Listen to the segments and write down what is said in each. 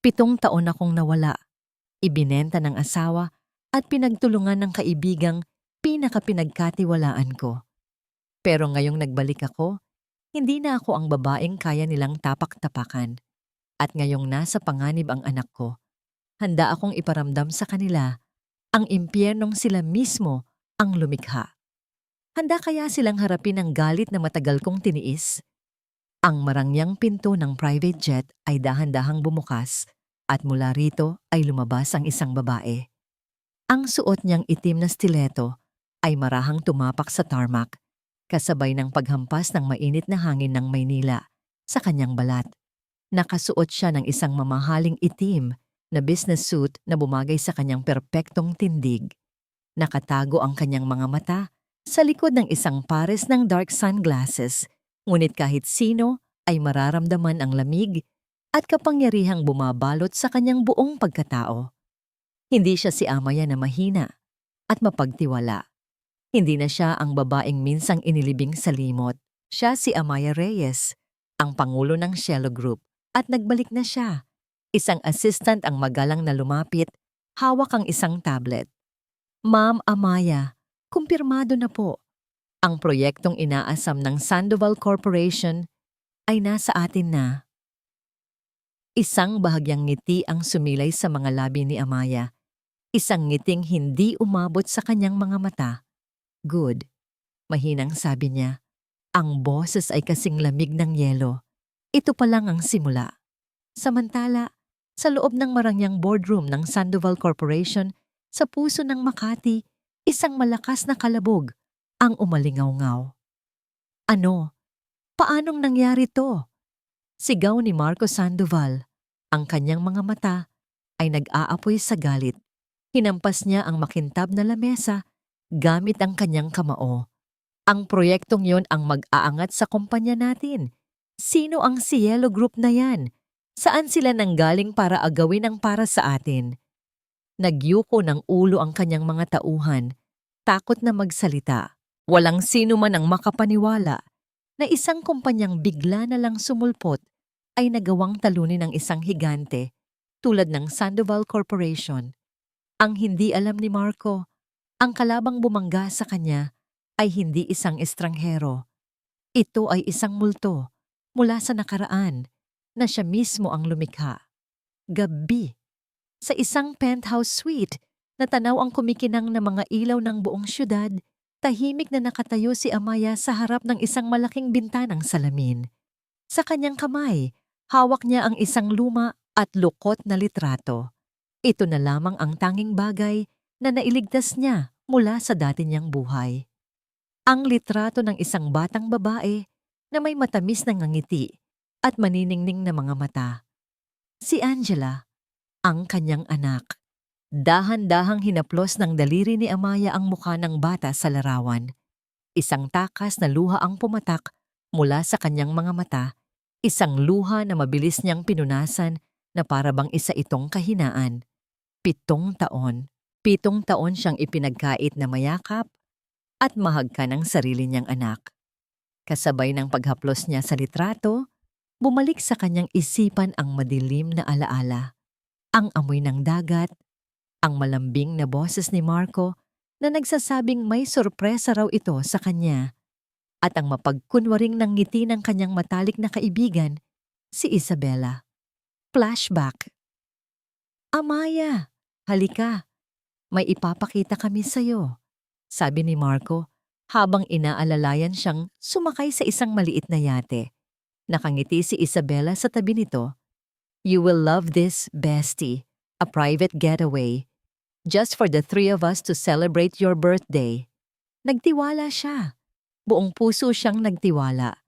7 taon akong nawala, ibinenta ng asawa at pinagtulungan ng kaibigang pinakapinagkatiwalaan ko. Pero ngayong nagbalik ako, hindi na ako ang babaeng kaya nilang tapak-tapakan. At ngayong nasa panganib ang anak ko, handa akong iparamdam sa kanila ang impyernong sila mismo ang lumikha. Handa kaya silang harapin ang galit na matagal kong tiniis? Ang marangyang pinto ng private jet ay dahan-dahang bumukas at mula rito ay lumabas ang isang babae. Ang suot niyang itim na stiletto ay marahang tumapak sa tarmac, kasabay ng paghampas ng mainit na hangin ng Maynila sa kanyang balat. Nakasuot siya ng isang mamahaling itim na business suit na bumagay sa kanyang perpektong tindig. Nakatago ang kanyang mga mata sa likod ng isang pares ng dark sunglasses, ngunit kahit sino ay mararamdaman ang lamig at kapangyarihang bumabalot sa kanyang buong pagkatao. Hindi siya si Amaya na mahina at mapagtiwala. Hindi na siya ang babaeng minsang inilibing sa limot. Siya si Amaya Reyes, ang pangulo ng Cielo Group, at nagbalik na siya. Isang assistant ang magalang na lumapit, hawak ang isang tablet. Ma'am Amaya, kumpirmado na po. Ang proyektong inaasam ng Sandoval Corporation ay nasa atin na. Isang bahagyang ngiti ang sumilay sa mga labi ni Amaya. Isang ngiting hindi umabot sa kanyang mga mata. Good, mahinang sabi niya. Ang boses ay kasing lamig ng yelo. Ito pa lang ang simula. Samantala, sa loob ng marangyang boardroom ng Sandoval Corporation, sa puso ng Makati, isang malakas na kalabog ang umalingaw-ngaw. Ano? Paanong nangyari to? Sigaw ni Marco Sandoval. Ang kanyang mga mata ay nag-aapoy sa galit. Hinampas niya ang makintab na lamesa gamit ang kanyang kamao. Ang proyektong yon ang mag-aangat sa kumpanya natin. Sino ang Cielo Group na yan? Saan sila nanggaling para agawin ang para sa atin? Nagyuko ng ulo ang kanyang mga tauhan, takot na magsalita. Walang sino man ang makapaniwala na isang kumpanyang bigla na lang sumulpot ay nagawang talunin ng isang higante tulad ng Sandoval Corporation. Ang hindi alam ni Marco, ang kalabang bumangga sa kanya ay hindi isang estranghero. Ito ay isang multo mula sa nakaraan na siya mismo ang lumikha. Gabi, sa isang penthouse suite na tanaw ang kumikinang na mga ilaw ng buong syudad, tahimik na nakatayo si Amaya sa harap ng isang malaking bintanang salamin. Sa kanyang kamay, hawak niya ang isang luma at lukot na litrato. Ito na lamang ang tanging bagay na nailigtas niya mula sa dati niyang buhay. Ang litrato ng isang batang babae na may matamis na ngiti at maniningning na mga mata. Si Angela, ang kanyang anak. Dahan-dahang hinaplos ng daliri ni Amaya ang mukha ng bata sa larawan. Isang takas na luha ang pumatak mula sa kanyang mga mata, isang luha na mabilis niyang pinunasan na para bang isa itong kahinaan. 7 taon. 7 taon siyang ipinagkait na mayakap at mahagka ng sarili niyang anak. Kasabay ng paghaplos niya sa litrato, bumalik sa kanyang isipan ang madilim na alaala. Ang amoy ng dagat, ang malambing na boses ni Marco na nagsasabing may sorpresa raw ito sa kanya, at ang mapagkunwaring ng ngiti ng kanyang matalik na kaibigan, si Isabela. Flashback. Amaya, halika. May ipapakita kami sa'yo, sabi ni Marco habang inaalalayan siyang sumakay sa isang maliit na yate. Nakangiti si Isabela sa tabi nito. You will love this, bestie. A private getaway. Just for the 3 of us to celebrate your birthday. Nagtiwala siya. Buong puso siyang nagtiwala.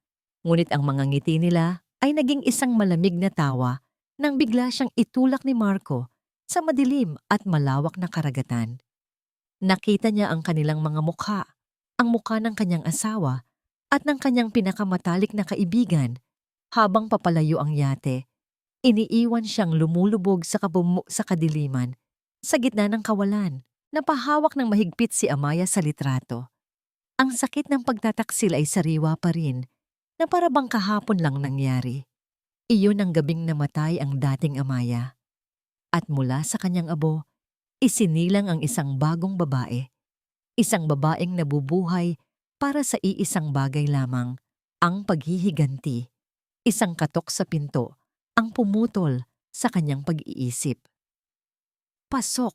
Ngunit ang mga ngiti nila ay naging isang malamig na tawa nang bigla siyang itulak ni Marco sa madilim at malawak na karagatan. Nakita niya ang kanilang mga mukha, ang mukha ng kanyang asawa at ng kanyang pinakamatalik na kaibigan. Habang papalayo ang yate, iniiwan siyang lumulubog sa kadiliman, sa gitna ng kawalan. Napahawak ng mahigpit si Amaya sa litrato. Ang sakit ng pagtataksil ay sariwa pa rin, na para bang kahapon lang nangyari. Iyon ang gabing namatay ang dating Amaya. At mula sa kanyang abo, isinilang ang isang bagong babae. Isang babaeng nabubuhay para sa iisang bagay lamang, ang paghihiganti. Isang katok sa pinto, ang pumutol sa kanyang pag-iisip. Pasok!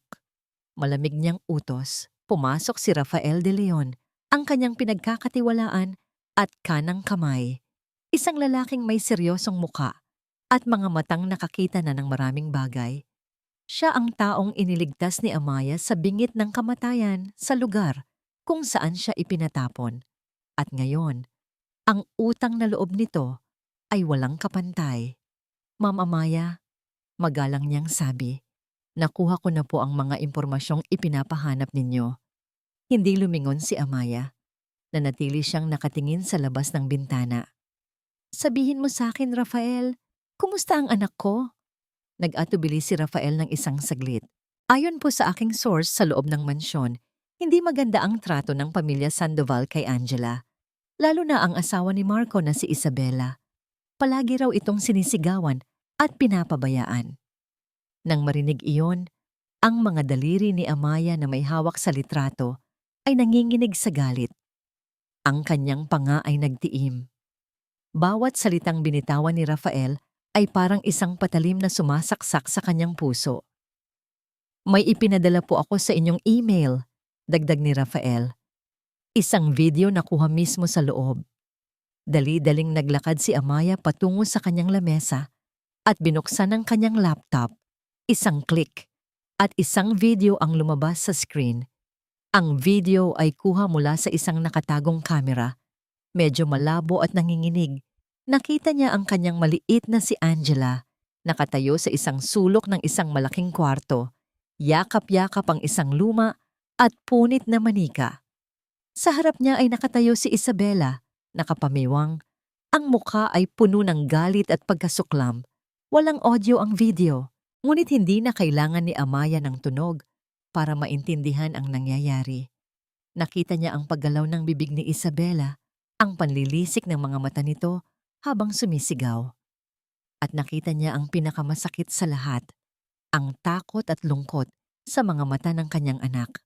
Malamig niyang utos. Pumasok si Rafael de Leon, ang kanyang pinagkakatiwalaan at kanang kamay. Isang lalaking may seryosong muka at mga matang nakakita na ng maraming bagay. Siya ang taong iniligtas ni Amaya sa bingit ng kamatayan sa lugar kung saan siya ipinatapon. At ngayon, ang utang na loob nito ay walang kapantay. Ma'am Amaya, magalang niyang sabi, nakuha ko na po ang mga impormasyong ipinapahanap ninyo. Hindi lumingon si Amaya. Nanatili siyang nakatingin sa labas ng bintana. Sabihin mo sa akin, Rafael, kumusta ang anak ko? Nag-atubili si Rafael ng isang saglit. Ayon po sa aking source sa loob ng mansyon, hindi maganda ang trato ng pamilya Sandoval kay Angela. Lalo na ang asawa ni Marco na si Isabela. Palagi raw itong sinisigawan at pinapabayaan. Nang marinig iyon, ang mga daliri ni Amaya na may hawak sa litrato ay nanginginig sa galit. Ang kanyang panga ay nagtiim. Bawat salitang binitawan ni Rafael ay parang isang patalim na sumasaksak sa kanyang puso. May ipinadala po ako sa inyong email, dagdag ni Rafael. Isang video na kuha mismo sa loob. Dali-daling naglakad si Amaya patungo sa kanyang lamesa at binuksan ang kanyang laptop. Isang click at isang video ang lumabas sa screen. Ang video ay kuha mula sa isang nakatagong kamera. Medyo malabo at nanginginig. Nakita niya ang kanyang maliit na si Angela, nakatayo sa isang sulok ng isang malaking kwarto. Yakap-yakap ang isang luma at punit na manika. Sa harap niya ay nakatayo si Isabela, nakapamiwang. Ang mukha ay puno ng galit at pagkasuklam. Walang audio ang video, ngunit hindi na kailangan ni Amaya ng tunog para maintindihan ang nangyayari. Nakita niya ang paggalaw ng bibig ni Isabela, ang panlilisik ng mga mata nito habang sumisigaw. At nakita niya ang pinakamasakit sa lahat, ang takot at lungkot sa mga mata ng kanyang anak.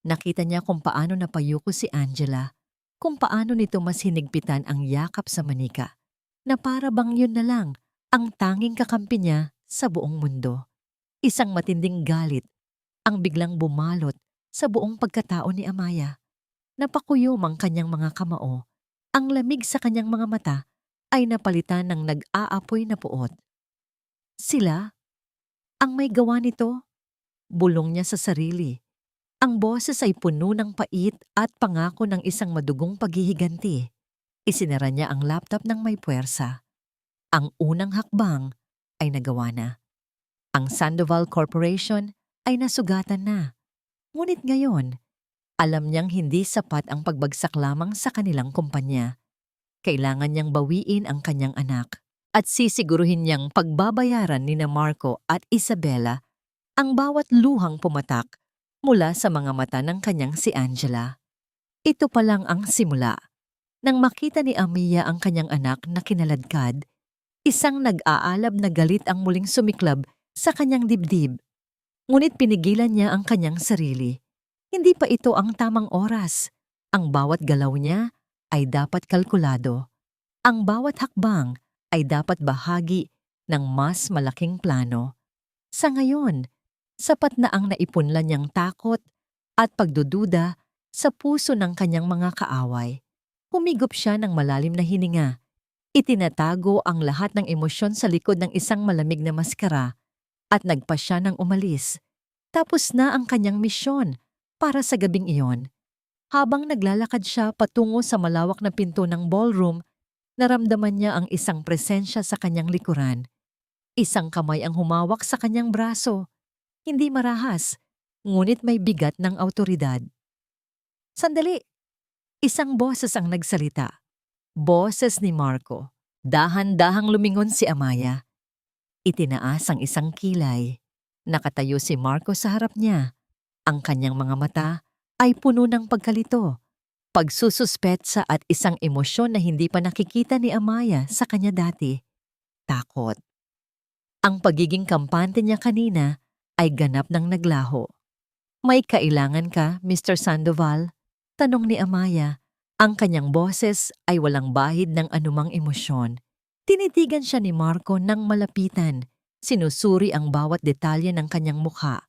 Nakita niya kung paano napayuko si Angela, kung paano nito mas hinigpitan ang yakap sa manika, na para bang yun na lang ang tanging kakampi niya sa buong mundo. Isang matinding galit ang biglang bumalot sa buong pagkatao ni Amaya. Napakuyom ang kanyang mga kamao. Ang lamig sa kanyang mga mata ay napalitan ng nag-aapoy na puot. Sila? Ang may gawa nito? Bulong niya sa sarili. Ang boses ay puno ng pait at pangako ng isang madugong paghihiganti. Isinara niya ang laptop ng may puwersa. Ang unang hakbang ay nagawa na. Ang Sandoval Corporation ay nasugatan na. Ngunit ngayon, alam niyang hindi sapat ang pagbagsak lamang sa kanilang kumpanya. Kailangan niyang bawiin ang kanyang anak at sisiguruhin niyang pagbabayaran ni Marco at Isabela ang bawat luhang pumatak mula sa mga mata ng kanyang si Angela. Ito pa lang ang simula. Nang makita ni Amaya ang kanyang anak na kinaladkad, isang nag-aalab na galit ang muling sumiklab sa kanyang dibdib. Ngunit pinigilan niya ang kanyang sarili. Hindi pa ito ang tamang oras. Ang bawat galaw niya ay dapat kalkulado. Ang bawat hakbang ay dapat bahagi ng mas malaking plano. Sa ngayon, sapat na ang naipunlan niyang takot at pagdududa sa puso ng kanyang mga kaaway. Humigop siya ng malalim na hininga. Itinatago ang lahat ng emosyon sa likod ng isang malamig na maskara at nagpa siya ng umalis. Tapos na ang kanyang misyon para sa gabing iyon. Habang naglalakad siya patungo sa malawak na pinto ng ballroom, naramdaman niya ang isang presensya sa kanyang likuran. Isang kamay ang humawak sa kanyang braso. Hindi marahas, ngunit may bigat ng awtoridad. Sandali! Isang boses ang nagsalita. Boses ni Marco. Dahan-dahang lumingon si Amaya. Itinaas ang isang kilay. Nakatayo si Marco sa harap niya. Ang kanyang mga mata ay puno ng pagkalito, pagsususpetsa at isang emosyon na hindi pa nakikita ni Amaya sa kanya dati. Takot. Ang pagiging kampante niya kanina ay ganap ng naglaho. May kailangan ka, Mr. Sandoval? Tanong ni Amaya. Ang kanyang boses ay walang bahid ng anumang emosyon. Tinitigan siya ni Marco ng malapitan. Sinusuri ang bawat detalye ng kanyang mukha.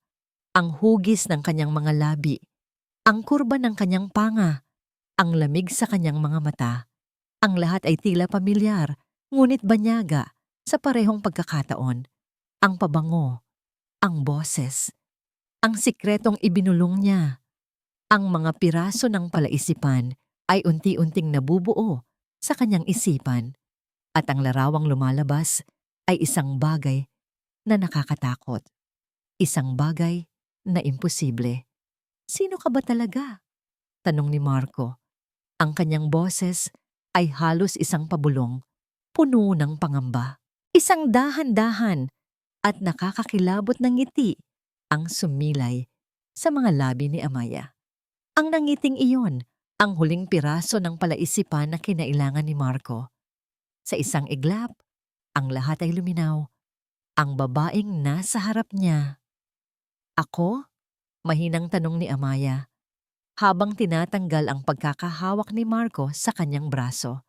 Ang hugis ng kanyang mga labi. Ang kurba ng kanyang panga. Ang lamig sa kanyang mga mata. Ang lahat ay tila pamilyar, ngunit banyaga sa parehong pagkakataon. Ang pabango, ang boses, ang sikretong ibinulong niya. Ang mga piraso ng palaisipan ay unti-unting nabubuo sa kanyang isipan at ang larawang lumalabas ay isang bagay na nakakatakot. Isang bagay na imposible. Sino ka ba talaga? Tanong ni Marco. Ang kanyang boses ay halos isang pabulong, puno ng pangamba. Isang dahan-dahan at nakakakilabot ng ngiti ang sumilay sa mga labi ni Amaya. Ang nangiting iyon, ang huling piraso ng palaisipan na kinailangan ni Marco. Sa isang iglap, ang lahat ay luminaw. Ang babaeng nasa harap niya. Ako? Mahinang tanong ni Amaya, habang tinatanggal ang pagkakahawak ni Marco sa kanyang braso.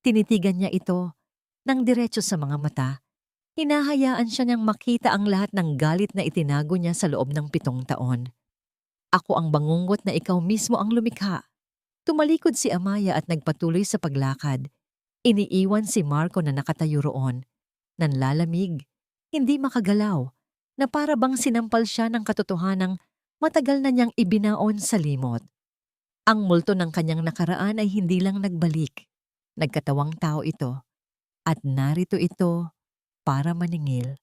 Tinitigan niya ito ng diretso sa mga mata. Hinahayaan siya niyang makita ang lahat ng galit na itinago niya sa loob ng 7 taon. Ako ang bangungot na ikaw mismo ang lumikha. Tumalikod si Amaya at nagpatuloy sa paglakad. Iniiwan si Marco na nakatayo roon, nanlalamig, hindi makagalaw, na para bang sinampal siya ng katotohanang matagal na niyang ibinaon sa limot. Ang multo ng kanyang nakaraan ay hindi lang nagbalik. Nagkatawang tao ito. At narito ito para maningil.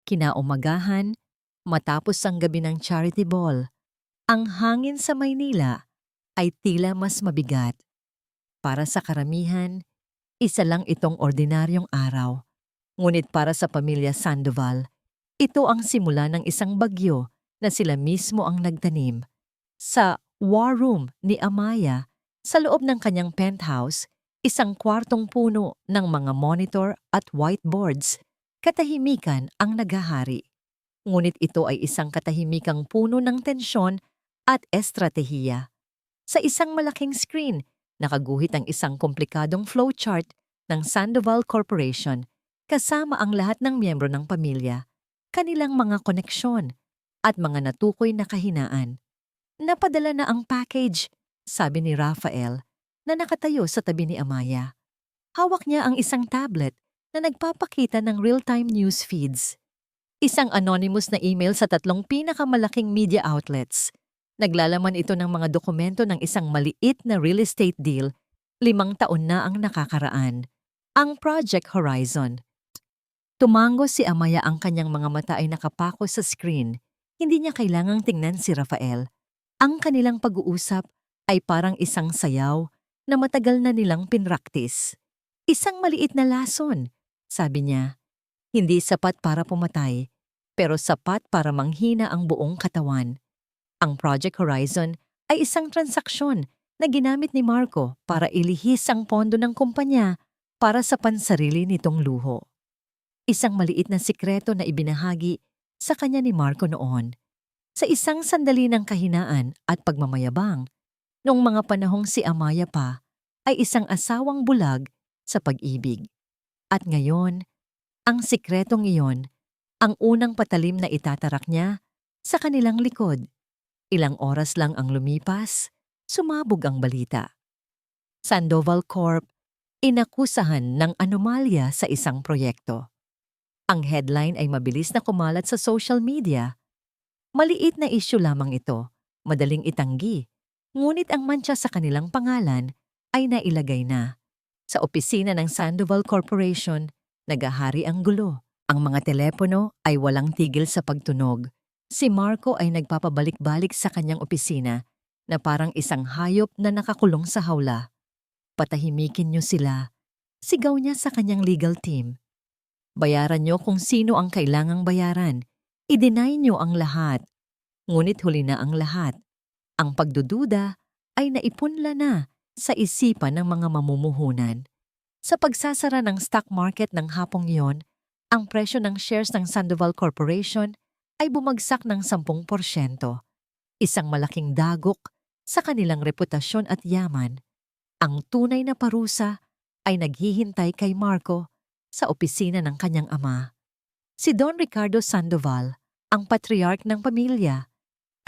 Kinaumagahan, matapos ang gabi ng charity ball, ang hangin sa Maynila ay tila mas mabigat. Para sa karamihan, isa lang itong ordinaryong araw. Ngunit para sa pamilya Sandoval, ito ang simula ng isang bagyo na sila mismo ang nagtanim. Sa war room ni Amaya, sa loob ng kanyang penthouse, isang kwartong puno ng mga monitor at whiteboards, katahimikan ang naghahari. Ngunit ito ay isang katahimikang puno ng tensyon at estratehiya. Sa isang malaking screen, nakaguhit ang isang komplikadong flowchart ng Sandoval Corporation kasama ang lahat ng miyembro ng pamilya, kanilang mga koneksyon at mga natukoy na kahinaan. Napadala na ang package, sabi ni Rafael na nakatayo sa tabi ni Amaya. Hawak niya ang isang tablet na nagpapakita ng real-time news feeds. Isang anonymous na email sa 3 pinakamalaking media outlets. Naglalaman ito ng mga dokumento ng isang maliit na real estate deal, 5 taon na ang nakakaraan. Ang Project Horizon. Tumango si Amaya, ang kanyang mga mata ay nakapako sa screen. Hindi niya kailangang tingnan si Rafael. Ang kanilang pag-uusap ay parang isang sayaw na matagal na nilang pinraktis. Isang maliit na lason, sabi niya. Hindi sapat para pumatay, pero sapat para manghina ang buong katawan. Ang Project Horizon ay isang transaksyon na ginamit ni Marco para ilihis ang pondo ng kumpanya para sa pansarili nitong luho. Isang maliit na sikreto na ibinahagi sa kanya ni Marco noon. Sa isang sandali ng kahinaan at pagmamayabang, noong mga panahong si Amaya pa ay isang asawang bulag sa pag-ibig. At ngayon, ang sikretong iyon, ang unang patalim na itatarak niya sa kanilang likod. Ilang oras lang ang lumipas, sumabog ang balita. Sandoval Corp. Inakusahan ng anomalya sa isang proyekto. Ang headline ay mabilis na kumalat sa social media. Maliit na isyu lamang ito, madaling itanggi, ngunit ang mantsa sa kanilang pangalan ay nailagay na. Sa opisina ng Sandoval Corporation, nagahari ang gulo. Ang mga telepono ay walang tigil sa pagtunog. Si Marco ay nagpapabalik-balik sa kanyang opisina na parang isang hayop na nakakulong sa hawla. Patahimikin niyo sila, sigaw niya sa kanyang legal team. Bayaran niyo kung sino ang kailangang bayaran. I-deny niyo ang lahat. Ngunit huli na ang lahat. Ang pagdududa ay naipunla na sa isipan ng mga mamumuhunan. Sa pagsasara ng stock market ng hapong iyon, Ang presyo ng shares ng Sandoval Corporation ay bumagsak ng 10%, isang malaking dagok sa kanilang reputasyon at yaman. Ang tunay na parusa ay naghihintay kay Marco sa opisina ng kanyang ama. Si Don Ricardo Sandoval, ang patriarch ng pamilya,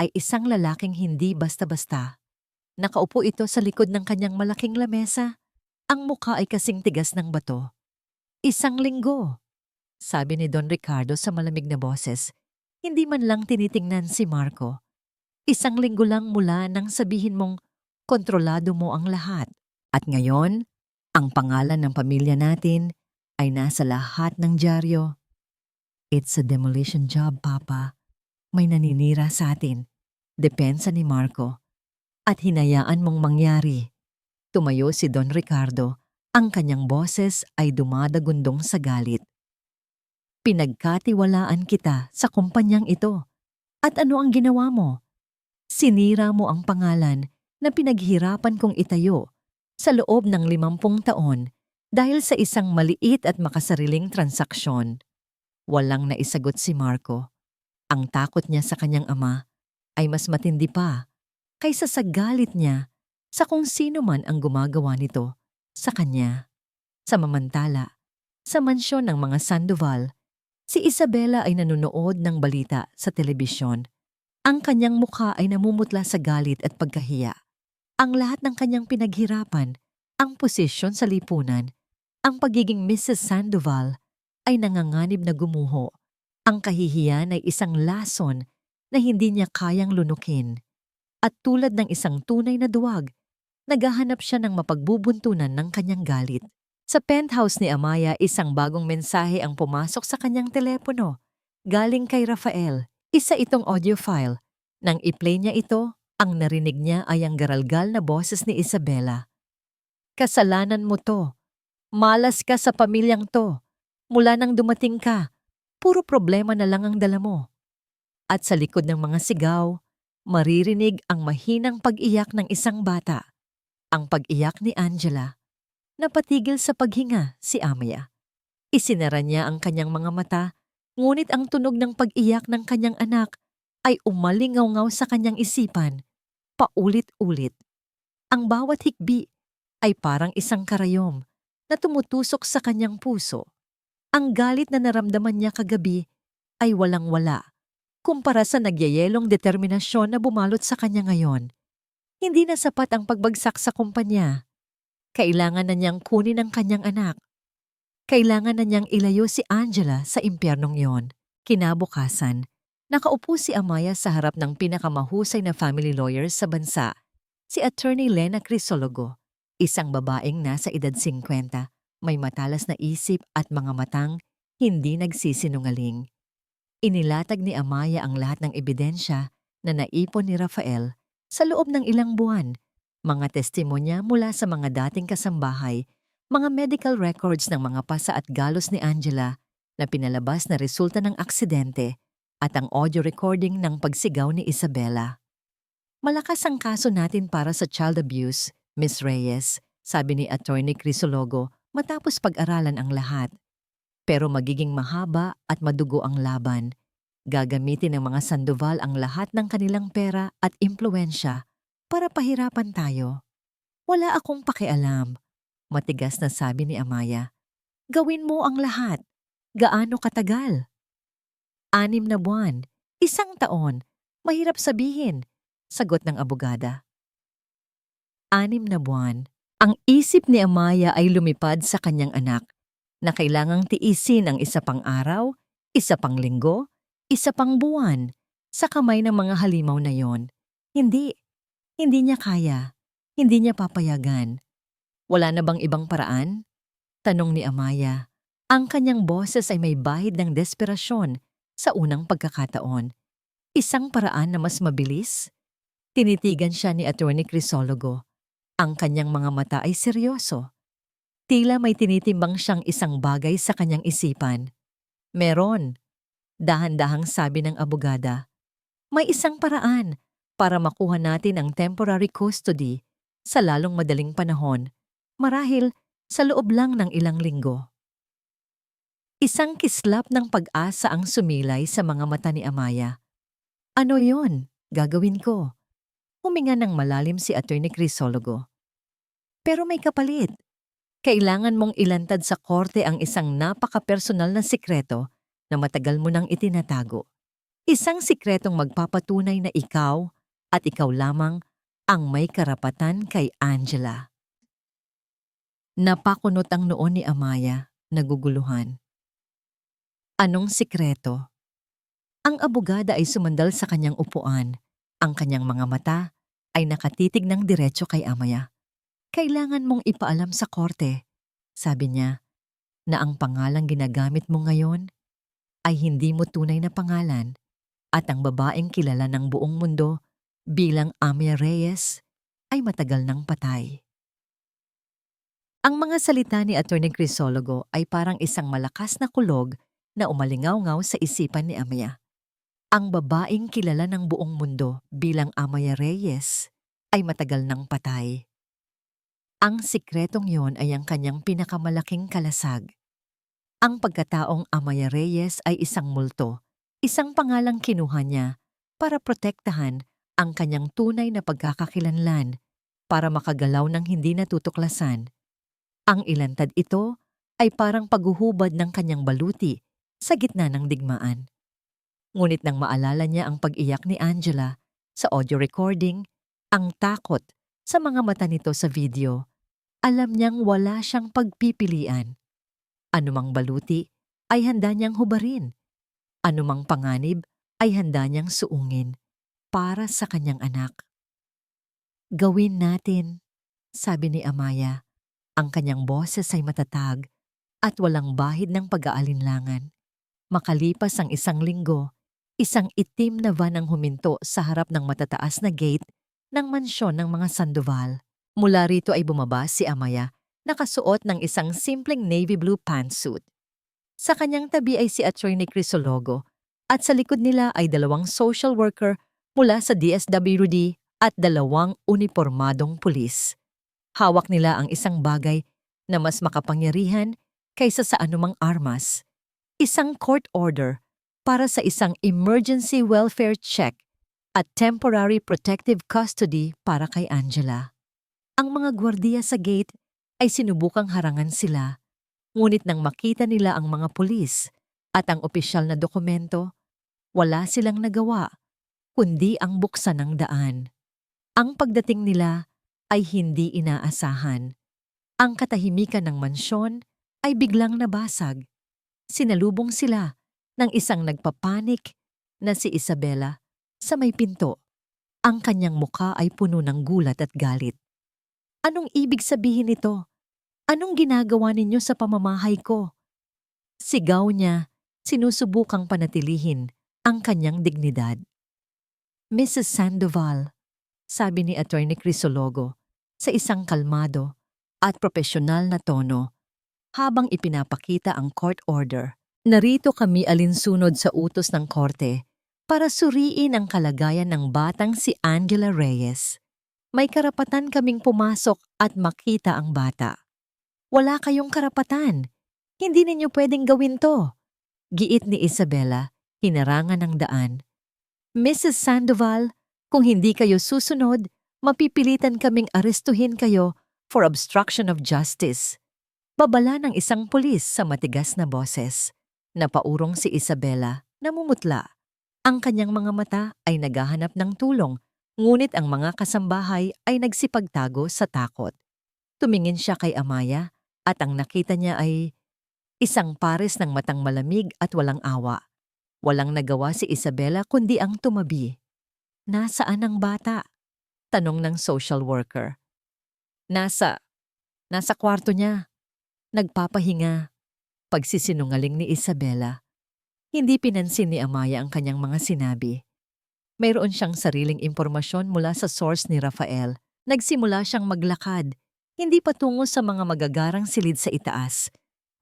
ay isang lalaking hindi basta-basta. Nakaupo ito sa likod ng kanyang malaking lamesa. Ang mukha ay kasing tigas ng bato. "Isang linggo," sabi ni Don Ricardo sa malamig na boses. Hindi man lang tinitingnan si Marco. "Isang linggo lang mula nang sabihin mong kontrolado mo ang lahat. At ngayon, ang pangalan ng pamilya natin ay nasa lahat ng dyaryo." "It's a demolition job, Papa. May naninira sa atin," depensa ni Marco. "At hinayaan mong mangyari." Tumayo si Don Ricardo. Ang kanyang boses ay dumadagundong sa galit. "Pinagkatiwalaan kita sa kumpanyang ito. At ano ang ginawa mo? Sinira mo ang pangalan na pinaghirapan kong itayo sa loob ng 50 taon dahil sa isang maliit at makasariling transaksyon." Walang naisagot si Marco. Ang takot niya sa kanyang ama ay mas matindi pa kaysa sa galit niya sa kung sino man ang gumagawa nito sa kanya. Samantala, sa mansyon ng mga Sandoval, si Isabela ay nanonood ng balita sa telebisyon. Ang kanyang mukha ay namumutla sa galit at pagkahiya. Ang lahat ng kanyang pinaghirapan, ang posisyon sa lipunan, ang pagiging Mrs. Sandoval ay nanganganib na gumuho. Ang kahihiyan ay isang lason na hindi niya kayang lunukin. At tulad ng isang tunay na duwag, naghahanap siya ng mapagbubuntunan ng kanyang galit. Sa penthouse ni Amaya, isang bagong mensahe ang pumasok sa kanyang telepono. Galing kay Rafael. Isa itong audio file. Nang i-play niya ito, ang narinig niya ay ang garalgal na boses ni Isabela. "Kasalanan mo to. Malas ka sa pamilyang to. Mula nang dumating ka, puro problema na lang ang dala mo." At sa likod ng mga sigaw, maririnig ang mahinang pag-iyak ng isang bata. Ang pag-iyak ni Angela. Napatigil sa paghinga si Amaya. Isinara niya ang kanyang mga mata, ngunit ang tunog ng pag-iyak ng kanyang anak ay umalingaw-ngaw sa kanyang isipan, paulit-ulit. Ang bawat hikbi ay parang isang karayom na tumutusok sa kanyang puso. Ang galit na naramdaman niya kagabi ay walang-wala kumpara sa nagyayelong determinasyon na bumalot sa kanya ngayon. Hindi na sapat ang pagbagsak sa kumpanya. Kailangan na niyang kunin ang kanyang anak. Kailangan na niyang ilayo si Angela sa impyernong yon. Kinabukasan, nakaupo si Amaya sa harap ng pinakamahusay na family lawyer sa bansa, si Attorney Lena Crisologo, isang babaeng nasa edad 50, may matalas na isip at mga matang hindi nagsisinungaling. Inilatag ni Amaya ang lahat ng ebidensya na naipon ni Rafael sa loob ng ilang buwan, mga testimonya mula sa mga dating kasambahay, mga medical records ng mga pasa at galos ni Angela na pinalabas na resulta ng aksidente at ang audio recording ng pagsigaw ni Isabela. "Malakas ang kaso natin para sa child abuse, Miss Reyes," sabi ni Attorney Crisologo matapos pag-aralan ang lahat. "Pero magiging mahaba at madugo ang laban. Gagamitin ng mga Sandoval ang lahat ng kanilang pera at impluensya para pahirapan tayo." "Wala akong pakialam," matigas na sabi ni Amaya. "Gawin mo ang lahat. Gaano katagal?" 6 na buwan, 1 taon. Mahirap sabihin, sagot ng abogada. 6 na buwan. Ang isip ni Amaya ay lumipad sa kanyang anak na kailangang tiisin ang isa pang araw, isa pang linggo, isa pang buwan sa kamay ng mga halimaw na yon. Hindi niya kaya. Hindi niya papayagan. "Wala na bang ibang paraan?" tanong ni Amaya. Ang kanyang boses ay may bahid ng desperasyon sa unang pagkakataon. "Isang paraan na mas mabilis?" Tinitigan siya ni Attorney Crisologo. Ang kanyang mga mata ay seryoso. Tila may tinitimbang siyang isang bagay sa kanyang isipan. "Meron," dahan-dahang sabi ng abogada. "May isang paraan para makuha natin ang temporary custody sa lalong madaling panahon, marahil sa loob lang ng ilang linggo." Isang kislap ng pag-asa ang sumilay sa mga mata ni Amaya. Ano yon? Gagawin ko. Huminga ng malalim si Atty. Crisologo. Pero may kapalit. Kailangan mong ilantad sa korte ang isang napaka-personal na sikreto na matagal mo nang itinatago. Isang sikretong magpapatunay na ikaw at ikaw lamang ang may karapatan kay Angela. Napakunot ang noo ni Amaya, naguguluhan. Anong sikreto? Ang abogada ay sumandal sa kanyang upuan. Ang kanyang mga mata ay nakatitig ng diretso kay Amaya. Kailangan mong ipaalam sa korte, sabi niya, na ang pangalang ginagamit mo ngayon ay hindi mo tunay na pangalan at ang babaeng kilala ng buong mundo bilang Amaya Reyes ay matagal nang patay. Ang mga salita ni Atty. Crisologo ay parang isang malakas na kulog na umalingaw-ngaw sa isipan ni Amaya. Ang babaeng kilala ng buong mundo bilang Amaya Reyes ay matagal nang patay. Ang sikretong yon ay ang kanyang pinakamalaking kalasag. Ang pagkataong Amaya Reyes ay isang multo, isang pangalang kinuha niya para protektahan ang kanyang tunay na pagkakakilanlan para makagalaw ng hindi natutuklasan. Ang ilantad ito ay parang paghuhubad ng kanyang baluti sa gitna ng digmaan. Ngunit nang maalala niya ang pag-iyak ni Angela sa audio recording, ang takot sa mga mata nito sa video, alam niyang wala siyang pagpipilian. Anumang baluti ay handa niyang hubarin. Anumang panganib ay handa niyang suungin para sa kanyang anak. Gawin natin, sabi ni Amaya. Ang kanyang boses ay matatag at walang bahid ng pag-aalinlangan. Makalipas ang isang linggo, isang itim na van ang huminto sa harap ng matataas na gate ng mansyon ng mga Sandoval. Mula rito ay bumaba si Amaya, nakasuot ng isang simpleng navy blue pantsuit. Sa kanyang tabi ay si Atty. Crisologo at sa likod nila ay 2 social worker mula sa DSWD at 2 unipormadong pulis. Hawak nila ang isang bagay na mas makapangyarihan kaysa sa anumang armas. Isang court order para sa isang emergency welfare check at temporary protective custody para kay Angela. Ang mga gwardiya sa gate ay sinubukang harangan sila, ngunit nang makita nila ang mga pulis at ang opisyal na dokumento, wala silang nagawa, kundi ang buksan ng daan. Ang pagdating nila ay hindi inaasahan. Ang katahimikan ng mansyon ay biglang nabasag. Sinalubong sila ng isang nagpapanik na si Isabela sa may pinto. Ang kanyang muka ay puno ng gulat at galit. Anong ibig sabihin nito? Anong ginagawa ninyo sa pamamahay ko? Sigaw niya, sinusubukang panatilihin ang kanyang dignidad. Mrs. Sandoval, sabi ni Atty. Crisologo sa isang kalmado at propesyonal na tono habang ipinapakita ang court order. Narito kami alinsunod sa utos ng korte para suriin ang kalagayan ng batang si Angela Reyes. May karapatan kaming pumasok at makita ang bata. Wala kayong karapatan. Hindi ninyo pwedeng gawin to. Giit ni Isabela, hinarangan ng daan. Mrs. Sandoval, kung hindi kayo susunod, mapipilitan kaming arestuhin kayo for obstruction of justice. Babala ng isang pulis sa matigas na boses. Napaurong si Isabela, namumutla. Ang kanyang mga mata ay naghahanap ng tulong, ngunit ang mga kasambahay ay nagsipagtago sa takot. Tumingin siya kay Amaya at ang nakita niya ay isang pares ng matang malamig at walang awa. Walang nagawa si Isabela kundi ang tumabi. Nasaan ang bata? Tanong ng social worker. Nasa kwarto niya. Nagpapahinga. Pagsisinungaling ni Isabela. Hindi pinansin ni Amaya ang kanyang mga sinabi. Mayroon siyang sariling impormasyon mula sa source ni Rafael. Nagsimula siyang maglakad, hindi patungo sa mga magagarang silid sa itaas,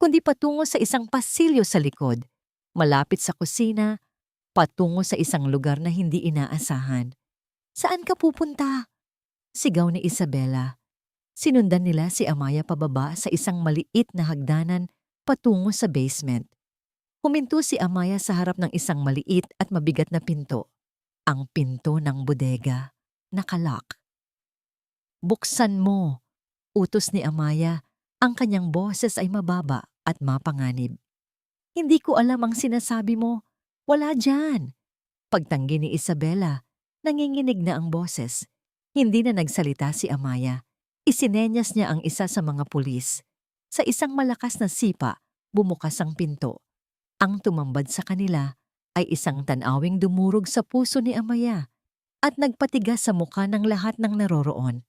kundi patungo sa isang pasilyo sa likod, malapit sa kusina, patungo sa isang lugar na hindi inaasahan. Saan ka pupunta? Sigaw ni Isabela. Sinundan nila si Amaya pababa sa isang maliit na hagdanan patungo sa basement. Huminto si Amaya sa harap ng isang maliit at mabigat na pinto. Ang pinto ng bodega. Nakalock. Buksan mo, utos ni Amaya. Ang kanyang boses ay mababa at mapanganib. Hindi ko alam ang sinasabi mo. Wala dyan. Pagtanggi ni Isabela, nanginginig na ang boses. Hindi na nagsalita si Amaya. Isinenyas niya ang isa sa mga pulis. Sa isang malakas na sipa, bumukas ang pinto. Ang tumambad sa kanila ay isang tanawing dumurog sa puso ni Amaya at nagpatigas sa mukha ng lahat ng naroroon.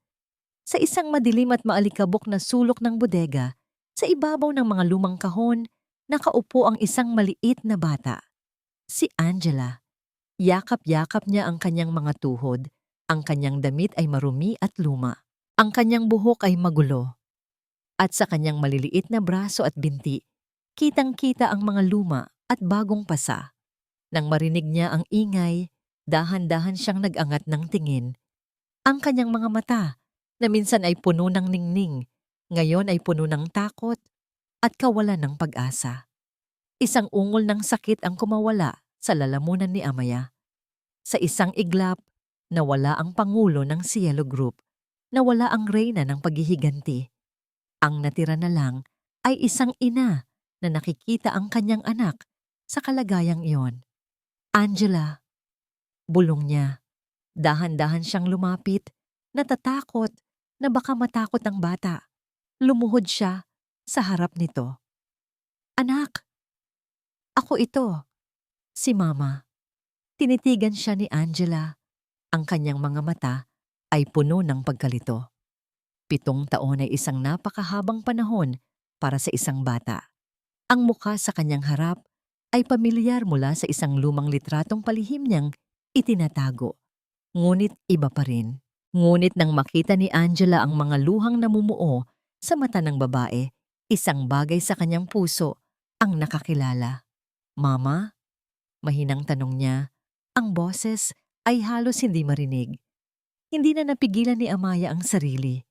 Sa isang madilim at maalikabok na sulok ng bodega, sa ibabaw ng mga lumang kahon, nakaupo ang isang maliit na bata. Si Angela. Yakap-yakap niya ang kanyang mga tuhod. Ang kanyang damit ay marumi at luma. Ang kanyang buhok ay magulo. At sa kanyang maliliit na braso at binti, kitang-kita ang mga luma at bagong pasa. Nang marinig niya ang ingay, dahan-dahan siyang nag-angat ng tingin. Ang kanyang mga mata, na minsan ay puno ng ningning, ngayon ay puno ng takot at kawalan ng pag-asa. Isang ungol ng sakit ang kumawala sa lalamunan ni Amaya. Sa isang iglap, nawala ang pangulo ng Cielo Group, nawala ang reyna ng paghihiganti. Ang natira na lang ay isang ina na nakikita ang kanyang anak sa kalagayang iyon. Angela, bulong niya. Dahan-dahan siyang lumapit, natatakot na baka matakot ang bata. Lumuhod siya sa harap nito. Anak, ako ito, si Mama. Tinitigan siya ni Angela. Ang kanyang mga mata ay puno ng pagkalito. 7 taon ay isang napakahabang panahon para sa isang bata. Ang mukha sa kanyang harap ay pamilyar mula sa isang lumang litratong palihim niyang itinatago. Ngunit iba pa rin. Ngunit nang makita ni Angela ang mga luhang namumuo sa mata ng babae, isang bagay sa kanyang puso ang nakakilala. Mama? Mahinang tanong niya. Ang boses ay halos hindi marinig. Hindi na napigilan ni Amaya ang sarili.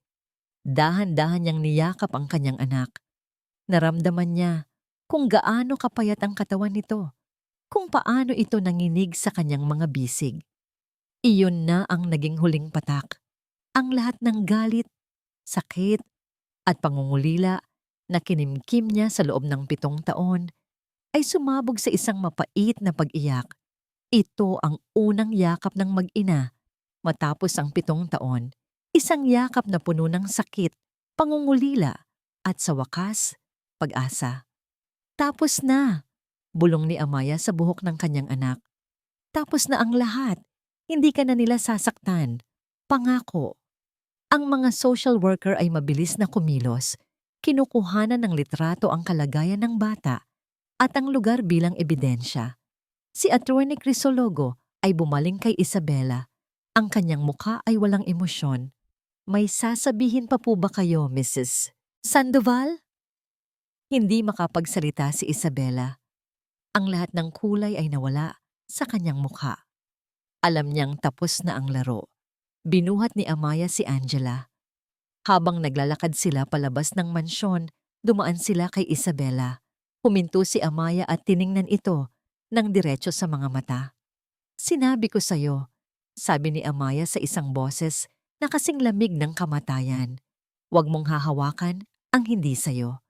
Dahan-dahan niyang niyakap ang kanyang anak. Naramdaman niya kung gaano kapayat ang katawan nito, kung paano ito nanginig sa kanyang mga bisig. Iyon na ang naging huling patak. Ang lahat ng galit, sakit, at pangungulila na kinimkim niya sa loob ng 7 taon ay sumabog sa isang mapait na pag-iyak. Ito ang unang yakap ng mag-ina matapos ang 7 taon. Isang yakap na puno ng sakit, pangungulila, at sa wakas, pag-asa. Tapos na, bulong ni Amaya sa buhok ng kanyang anak. Tapos na ang lahat. Hindi ka na nila sasaktan. Pangako. Ang mga social worker ay mabilis na kumilos. Kinukuhanan ng litrato ang kalagayan ng bata at ang lugar bilang ebidensya. Si Attorney Crisologo ay bumaling kay Isabela. Ang kanyang mukha ay walang emosyon. May sasabihin pa po ba kayo, Mrs. Sandoval? Hindi makapagsalita si Isabela. Ang lahat ng kulay ay nawala sa kanyang mukha. Alam niyang tapos na ang laro. Binuhat ni Amaya si Angela. Habang naglalakad sila palabas ng mansyon, dumaan sila kay Isabela. Huminto si Amaya at tiningnan ito ng diretso sa mga mata. Sinabi ko sa'yo, sabi ni Amaya sa isang boses na kasing lamig ng kamatayan. Huwag mong hahawakan ang hindi sa'yo.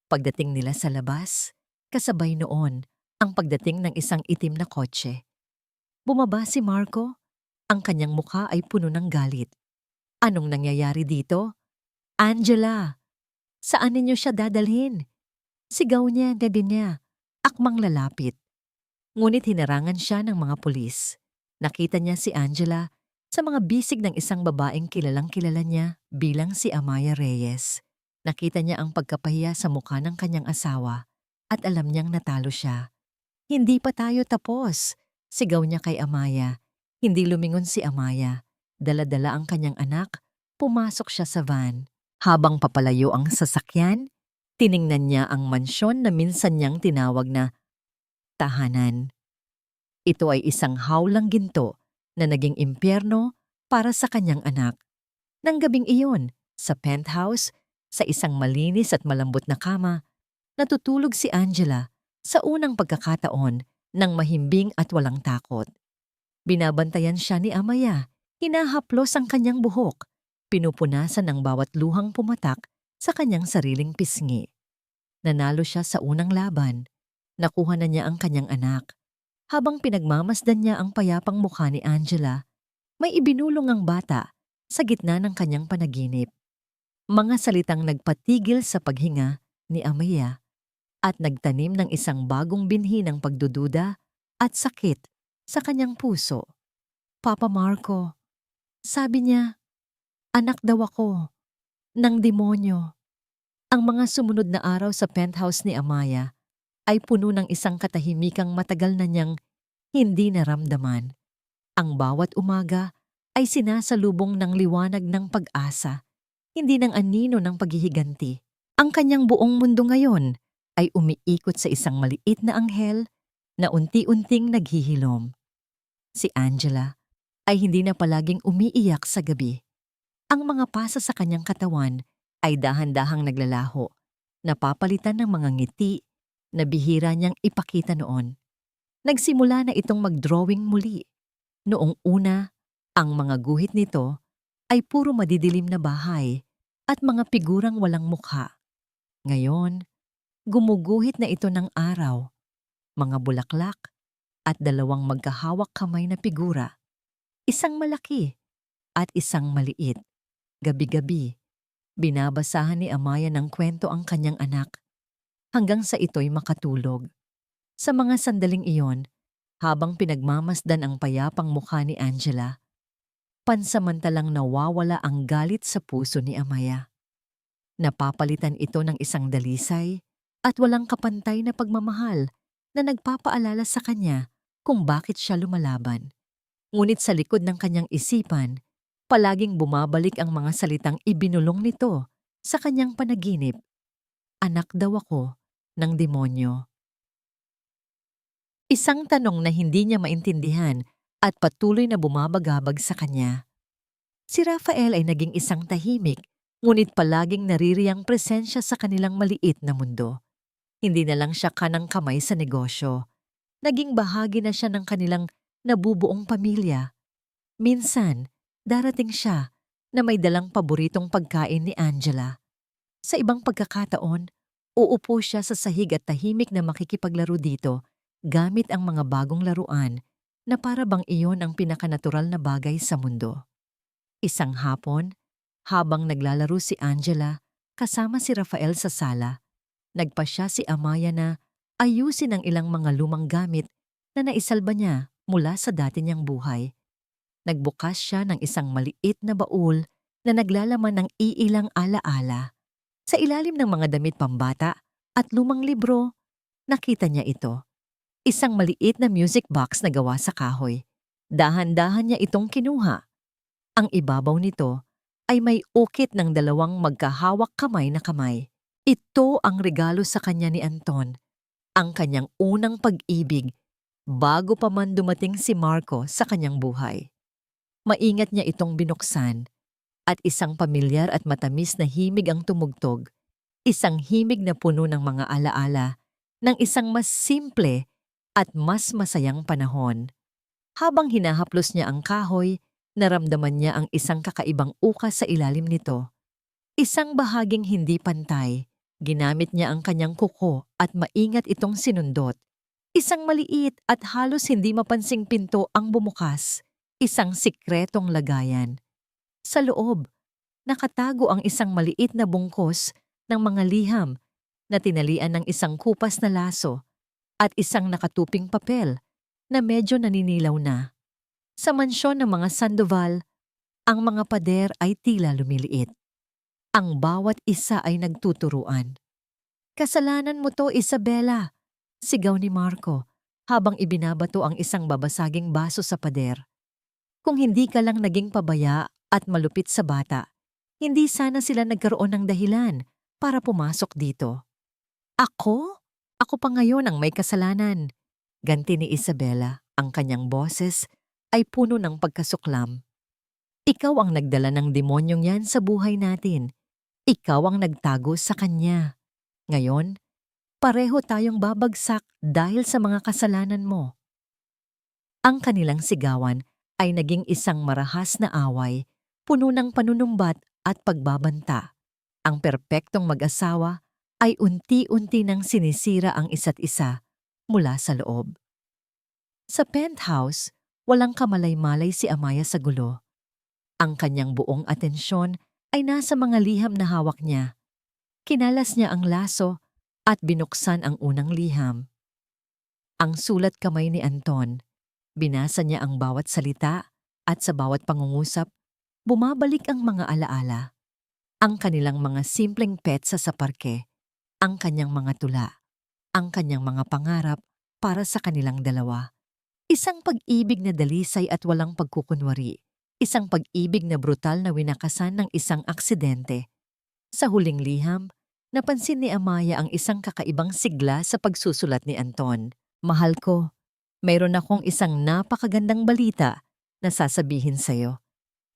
Pagdating nila sa labas, kasabay noon ang pagdating ng isang itim na kotse. Bumaba si Marco. Ang kanyang mukha ay puno ng galit. Anong nangyayari dito? Angela, saan ninyo siya dadalhin? Sigaw niya, gabi niya, akmang lalapit. Ngunit hinarangan siya ng mga pulis. Nakita niya si Angela sa mga bisig ng isang babaeng kilalang-kilala niya bilang si Amaya Reyes. Nakita niya ang pagkapahiya sa mukha ng kanyang asawa at alam niyang natalo siya. Hindi pa tayo tapos, sigaw niya kay Amaya. Hindi lumingon si Amaya. Dala-dala ang kanyang anak, pumasok siya sa van. Habang papalayo ang sasakyan, tiningnan niya ang mansyon na minsan niyang tinawag na tahanan. Ito ay isang hawlang ginto na naging impyerno para sa kanyang anak. Nang gabing iyon, sa penthouse, sa isang malinis at malambot na kama, natutulog si Angela Sa unang pagkakataon, ng mahimbing at walang takot. Binabantayan siya ni Amaya, hinahaplos ang kanyang buhok, pinupunasan ang bawat luhang pumatak sa kanyang sariling pisngi. Nanalo siya sa unang laban, nakuha na niya ang kanyang anak. Habang pinagmamasdan niya ang payapang mukha ni Angela, may ibinulong ang bata sa gitna ng kanyang panaginip. Mga salitang nagpatigil sa paghinga ni Amaya at nagtanim ng isang bagong binhi ng pagdududa at sakit sa kanyang puso. Papa Marco, sabi niya, anak daw ako ng demonyo. Ang mga sumunod na araw sa penthouse ni Amaya ay puno ng isang katahimikang matagal na niyang hindi naramdaman. Ang bawat umaga ay sinasalubong ng liwanag ng pag-asa, hindi ng anino ng paghihiganti. Ang kanyang buong mundo ngayon ay umiikot sa isang maliit na anghel na unti-unting naghihilom. Si Angela ay hindi na palaging umiiyak sa gabi. Ang mga pasa sa kanyang katawan ay dahan-dahang naglalaho, napapalitan ng mga ngiti na bihira niyang ipakita noon. Nagsimula na itong mag-drawing muli. Noong una, ang mga guhit nito ay puro madidilim na bahay at mga figurang walang mukha. Ngayon, gumuguhit na ito ng araw, mga bulaklak at dalawang magkahawak kamay na figura. Isang malaki at isang maliit. Gabi-gabi, binabasahan ni Amaya ng kwento ang kanyang anak hanggang sa ito'y makatulog. Sa mga sandaling iyon, habang pinagmamasdan ang payapang mukha ni Angela, pansamantalang nawawala ang galit sa puso ni Amaya. Napapalitan ito ng isang dalisay at walang kapantay na pagmamahal na nagpapaalala sa kanya kung bakit siya lumalaban. Ngunit sa likod ng kanyang isipan, palaging bumabalik ang mga salitang ibinulong nito sa kanyang panaginip. Anak daw ako ng demonyo. Isang tanong na hindi niya maintindihan at patuloy na bumabagabag sa kanya. Si Rafael ay naging isang tahimik, ngunit palaging naririyang presensya sa kanilang maliit na mundo. Hindi na lang siya kanang kamay sa negosyo. Naging bahagi na siya ng kanilang nabubuong pamilya. Minsan, darating siya na may dalang paboritong pagkain ni Angela. Sa ibang pagkakataon, uupo siya sa sahig at tahimik na makikipaglaro dito gamit ang mga bagong laruan na para bang iyon ang pinakanatural na bagay sa mundo. Isang hapon, habang naglalaro si Angela kasama si Rafael sa sala, nagpasya si Amaya na ayusin ang ilang mga lumang gamit na naisalba niya mula sa dati niyang buhay. Nagbukas siya ng isang maliit na baul na naglalaman ng iilang alaala. Sa ilalim ng mga damit pambata at lumang libro, nakita niya ito. Isang maliit na music box na gawa sa kahoy. Dahan-dahan niya itong kinuha. Ang ibabaw nito ay may ukit ng dalawang magkahawak kamay na kamay. Ito ang regalo sa kanya ni Anton, ang kanyang unang pag-ibig bago pa man dumating si Marco sa kanyang buhay. Maingat niya itong binuksan at isang pamilyar at matamis na himig ang tumugtog, isang himig na puno ng mga alaala ng isang mas simple at mas masayang panahon. Habang hinahaplos niya ang kahoy, naramdaman niya ang isang kakaibang ukas sa ilalim nito. Isang bahaging hindi pantay. Ginamit niya ang kanyang kuko at maingat itong sinundot. Isang maliit at halos hindi mapansing pinto ang bumukas. Isang sikretong lagayan. Sa loob, nakatago ang isang maliit na bungkos ng mga liham na tinalian ng isang kupas na laso at isang nakatuping papel na medyo naninilaw na. Sa mansyon ng mga Sandoval, ang mga pader ay tila lumiliit. Ang bawat isa ay nagtuturuan. "Kasalanan mo to, Isabela!" sigaw ni Marco habang ibinabato ang isang babasaging baso sa pader. Kung hindi ka lang naging pabaya at malupit sa bata, hindi sana sila nagkaroon ng dahilan para pumasok dito. "Ako? Ako pa ngayon ang may kasalanan," ganti ni Isabela. Ang kanyang boses ay puno ng pagkasuklam. "Ikaw ang nagdala ng demonyong yan sa buhay natin. Ikaw ang nagtago sa kanya. Ngayon, Pareho tayong babagsak dahil sa mga kasalanan mo. Ang kanilang sigawan ay naging isang marahas na away, puno ng panunumbat at pagbabanta. Ang perpektong mag-asawa ay unti-unti nang sinisira ang isa't isa mula sa loob. Sa penthouse, walang kamalay-malay si Amaya sa gulo. Ang kanyang buong atensyon ay nasa mga liham na hawak niya. Kinalas niya ang laso at binuksan ang unang liham. Ang sulat kamay ni Anton. Binasa niya ang bawat salita at sa bawat pangungusap, bumabalik ang mga alaala. Ang kanilang mga simpleng petsa sa parke, ang kanyang mga tula, ang kanyang mga pangarap para sa kanilang dalawa. Isang pag-ibig na dalisay at walang pagkukunwari. Isang pag-ibig na brutal na winakasan ng isang aksidente. Sa huling liham, napansin ni Amaya ang isang kakaibang sigla sa pagsusulat ni Anton. Mahal ko, mayroon akong isang napakagandang balita na sasabihin sa'yo.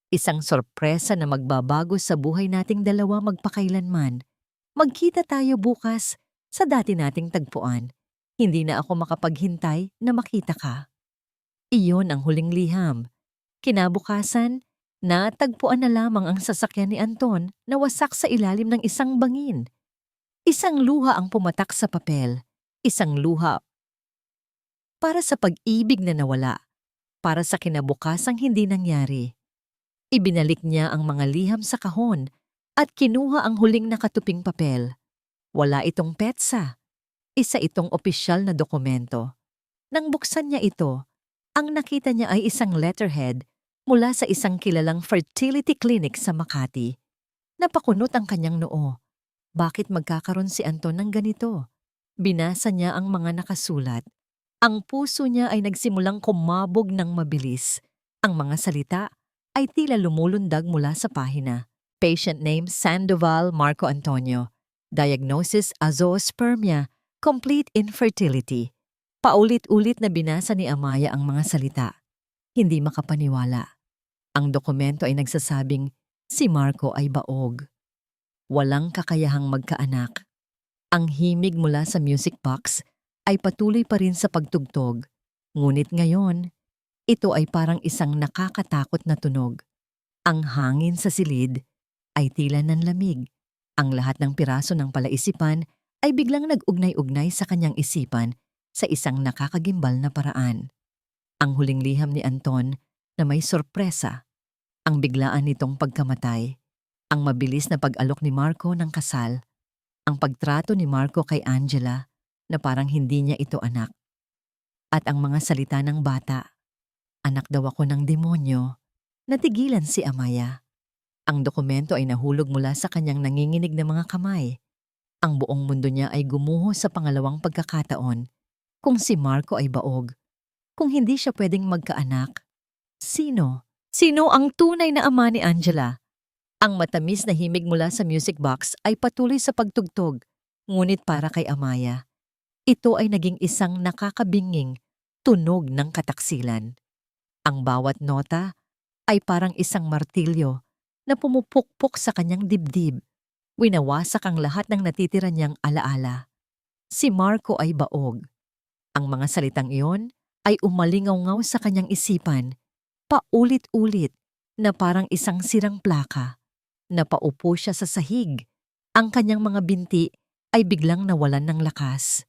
Isang sorpresa na magbabago sa buhay nating dalawa magpakailanman. Magkita tayo bukas sa dati nating tagpuan. Hindi na ako makapaghintay na makita ka. Iyon ang huling liham. Kinabukasan, natagpuan na lamang ang sasakyan ni Anton na wasak sa ilalim ng isang bangin. Isang luha ang pumatak sa papel. Isang luha para sa pag-ibig na nawala. Para sa kinabukasang hindi nangyari. Ibinalik niya ang mga liham sa kahon at kinuha ang huling nakatuping papel. Wala itong petsa. Isa itong opisyal na dokumento. Nang buksan niya ito, ang nakita niya ay isang letterhead mula sa isang kilalang fertility clinic sa Makati. Napakunot ang kanyang noo. Bakit magkakaroon si Anton ng ganito? Binasa niya ang mga nakasulat. Ang puso niya ay nagsimulang kumabog ng mabilis. Ang mga salita ay tila lumulundag mula sa pahina. Patient name Sandoval Marco Antonio. Diagnosis azoospermia, complete infertility. Paulit-ulit na binasa ni Amaya ang mga salita. Hindi makapaniwala. Ang dokumento ay nagsasabing si Marco ay baog. Walang kakayahang magkaanak. Ang himig mula sa music box ay patuloy pa rin sa pagtugtog. Ngunit ngayon, ito ay parang isang nakakatakot na tunog. Ang hangin sa silid ay tila nanlamig. Ang lahat ng piraso ng palaisipan ay biglang nag-ugnay-ugnay sa kanyang isipan sa isang nakakagimbal na paraan. Ang huling liham ni Anton na may sorpresa. Ang biglaan nitong pagkamatay. Ang mabilis na pag-alok ni Marco ng kasal. Ang pagtrato ni Marco kay Angela na parang hindi niya ito anak. At ang mga salita ng bata, anak daw ako ng demonyo, natigilan si Amaya. Ang dokumento ay nahulog mula sa kanyang nanginginig na mga kamay. Ang buong mundo niya ay gumuho sa pangalawang pagkakataon. Kung si Marco ay baog, kung hindi siya pwedeng magkaanak, sino? Sino ang tunay na ama ni Angela? Ang matamis na himig mula sa music box ay patuloy sa pagtugtog, ngunit para kay Amaya, ito ay naging isang nakakabinging tunog ng kataksilan. Ang bawat nota ay parang isang martilyo na pumupukpok sa kanyang dibdib. Winawasak ang lahat ng natitira niyang alaala. Si Marco ay baog. Ang mga salitang iyon ay umalingaw-ngaw sa kanyang isipan, paulit-ulit na parang isang sirang plaka. Napaupo siya sa sahig. Ang kanyang mga binti ay biglang nawalan ng lakas.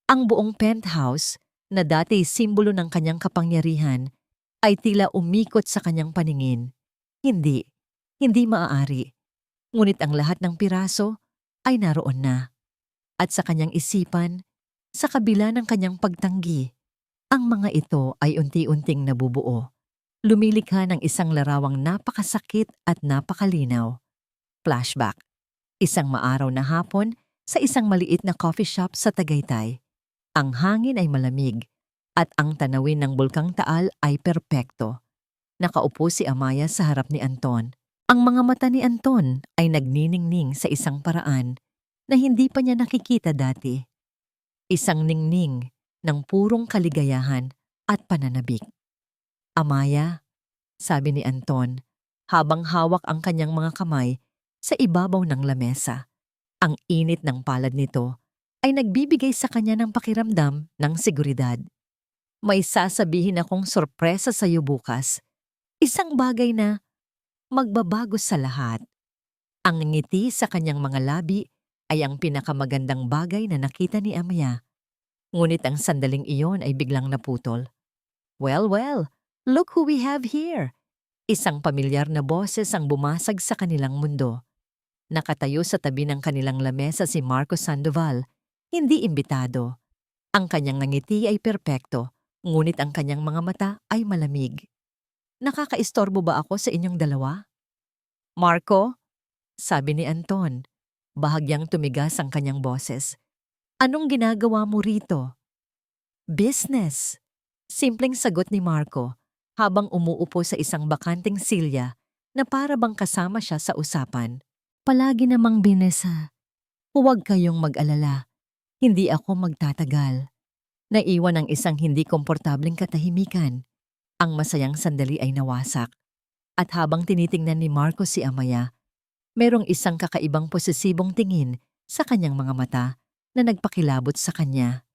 Ang buong penthouse, na dati simbolo ng kanyang kapangyarihan, ay tila umikot sa kanyang paningin. Hindi maaari. Ngunit ang lahat ng piraso ay naroon na. At sa kanyang isipan, sa kabila ng kanyang pagtanggi, ang mga ito ay unti-unting nabubuo. Lumilikha ng isang larawang napakasakit at napakalinaw. Flashback. Isang maaraw na hapon sa isang maliit na coffee shop sa Tagaytay. Ang hangin ay malamig at ang tanawin ng Bulkang Taal ay perpekto. Nakaupo si Amaya sa harap ni Anton. Ang mga mata ni Anton ay nagniningning sa isang paraan na hindi pa niya nakikita dati. Isang ningning ng purong kaligayahan at pananabik. Amaya, sabi ni Anton, habang hawak ang kanyang mga kamay sa ibabaw ng lamesa. Ang init ng palad nito ay nagbibigay sa kanya ng pakiramdam ng seguridad. May sasabihin akong sorpresa sa iyo bukas. Isang bagay na magbabago sa lahat. Ang ngiti sa kanyang mga labi ay ang pinakamagandang bagay na nakita ni Amaya. Ngunit ang sandaling iyon ay biglang naputol. Well, well, look who we have here. Isang pamilyar na boses ang bumasag sa kanilang mundo. Nakatayo sa tabi ng kanilang lamesa si Marco Sandoval, hindi imbitado. Ang kanyang ngiti ay perpekto, ngunit ang kanyang mga mata ay malamig. Nakakaistorbo ba ako sa inyong dalawa? Marco, sabi ni Anton. Bahagyang tumigas ang kanyang boses. Anong ginagawa mo rito? Business. Simpleng sagot ni Marco habang umuupo sa isang bakanting silya na para bang kasama siya sa usapan. Palagi namang binesa. Huwag kayong mag-alala. Hindi ako magtatagal. Naiwan ang isang hindi komportableng katahimikan. Ang masayang sandali ay nawasak. At habang tinitingnan ni Marco si Amaya, merong isang kakaibang posesibong tingin sa kanyang mga mata na nagpakilabot sa kanya.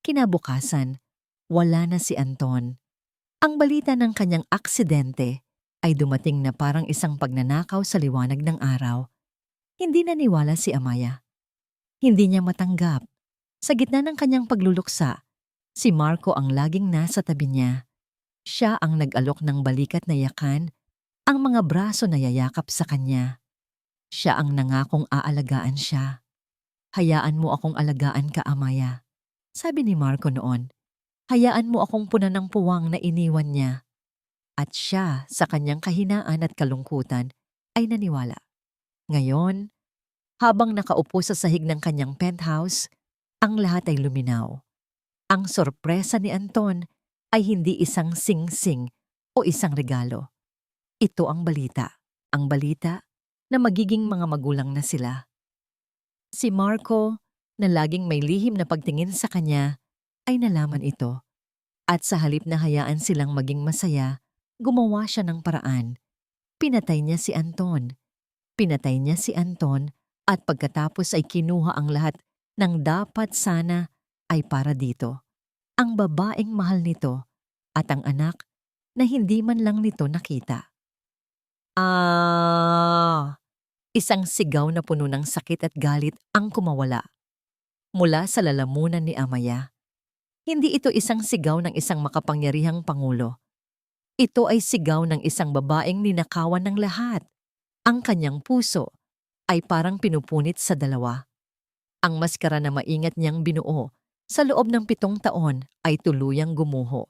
Kinabukasan, wala na si Anton. Ang balita ng kanyang aksidente ay dumating na parang isang pagnanakaw sa liwanag ng araw. Hindi naniwala si Amaya. Hindi niya matanggap. Sa gitna ng kanyang pagluluksa, si Marco ang laging nasa tabi niya. Siya ang nag-alok ng balikat na yakan, ang mga braso na yayakap sa kanya. Siya ang nangakong aalagaan siya. Hayaan mo akong alagaan ka, Amaya. Sabi ni Marco noon. Hayaan mo akong punan ng puwang na iniwan niya. At siya, sa kanyang kahinaan at kalungkutan, ay naniwala. Ngayon, habang nakaupo sa sahig ng kanyang penthouse, ang lahat ay luminaw. Ang sorpresa ni Anton ay hindi isang sing-sing o isang regalo. Ito ang balita. Ang balita na magiging mga magulang na sila. Si Marco, na laging may lihim na pagtingin sa kanya, ay nalaman ito. At sa halip na hayaan silang maging masaya, gumawa siya ng paraan. Pinatay niya si Anton. Pinatay niya si Anton at pagkatapos ay kinuha ang lahat ng dapat sana ay para dito. Ang babaeng mahal nito at ang anak na hindi man lang nito nakita. Isang sigaw na puno ng sakit at galit ang kumawala mula sa lalamunan ni Amaya. Hindi ito isang sigaw ng isang makapangyarihang pangulo. Ito ay sigaw ng isang babaeng ninakawan ng lahat. Ang kanyang puso ay parang pinupunit sa dalawa. Ang maskara na maingat niyang binuo sa loob ng 7 taon ay tuluyang gumuho.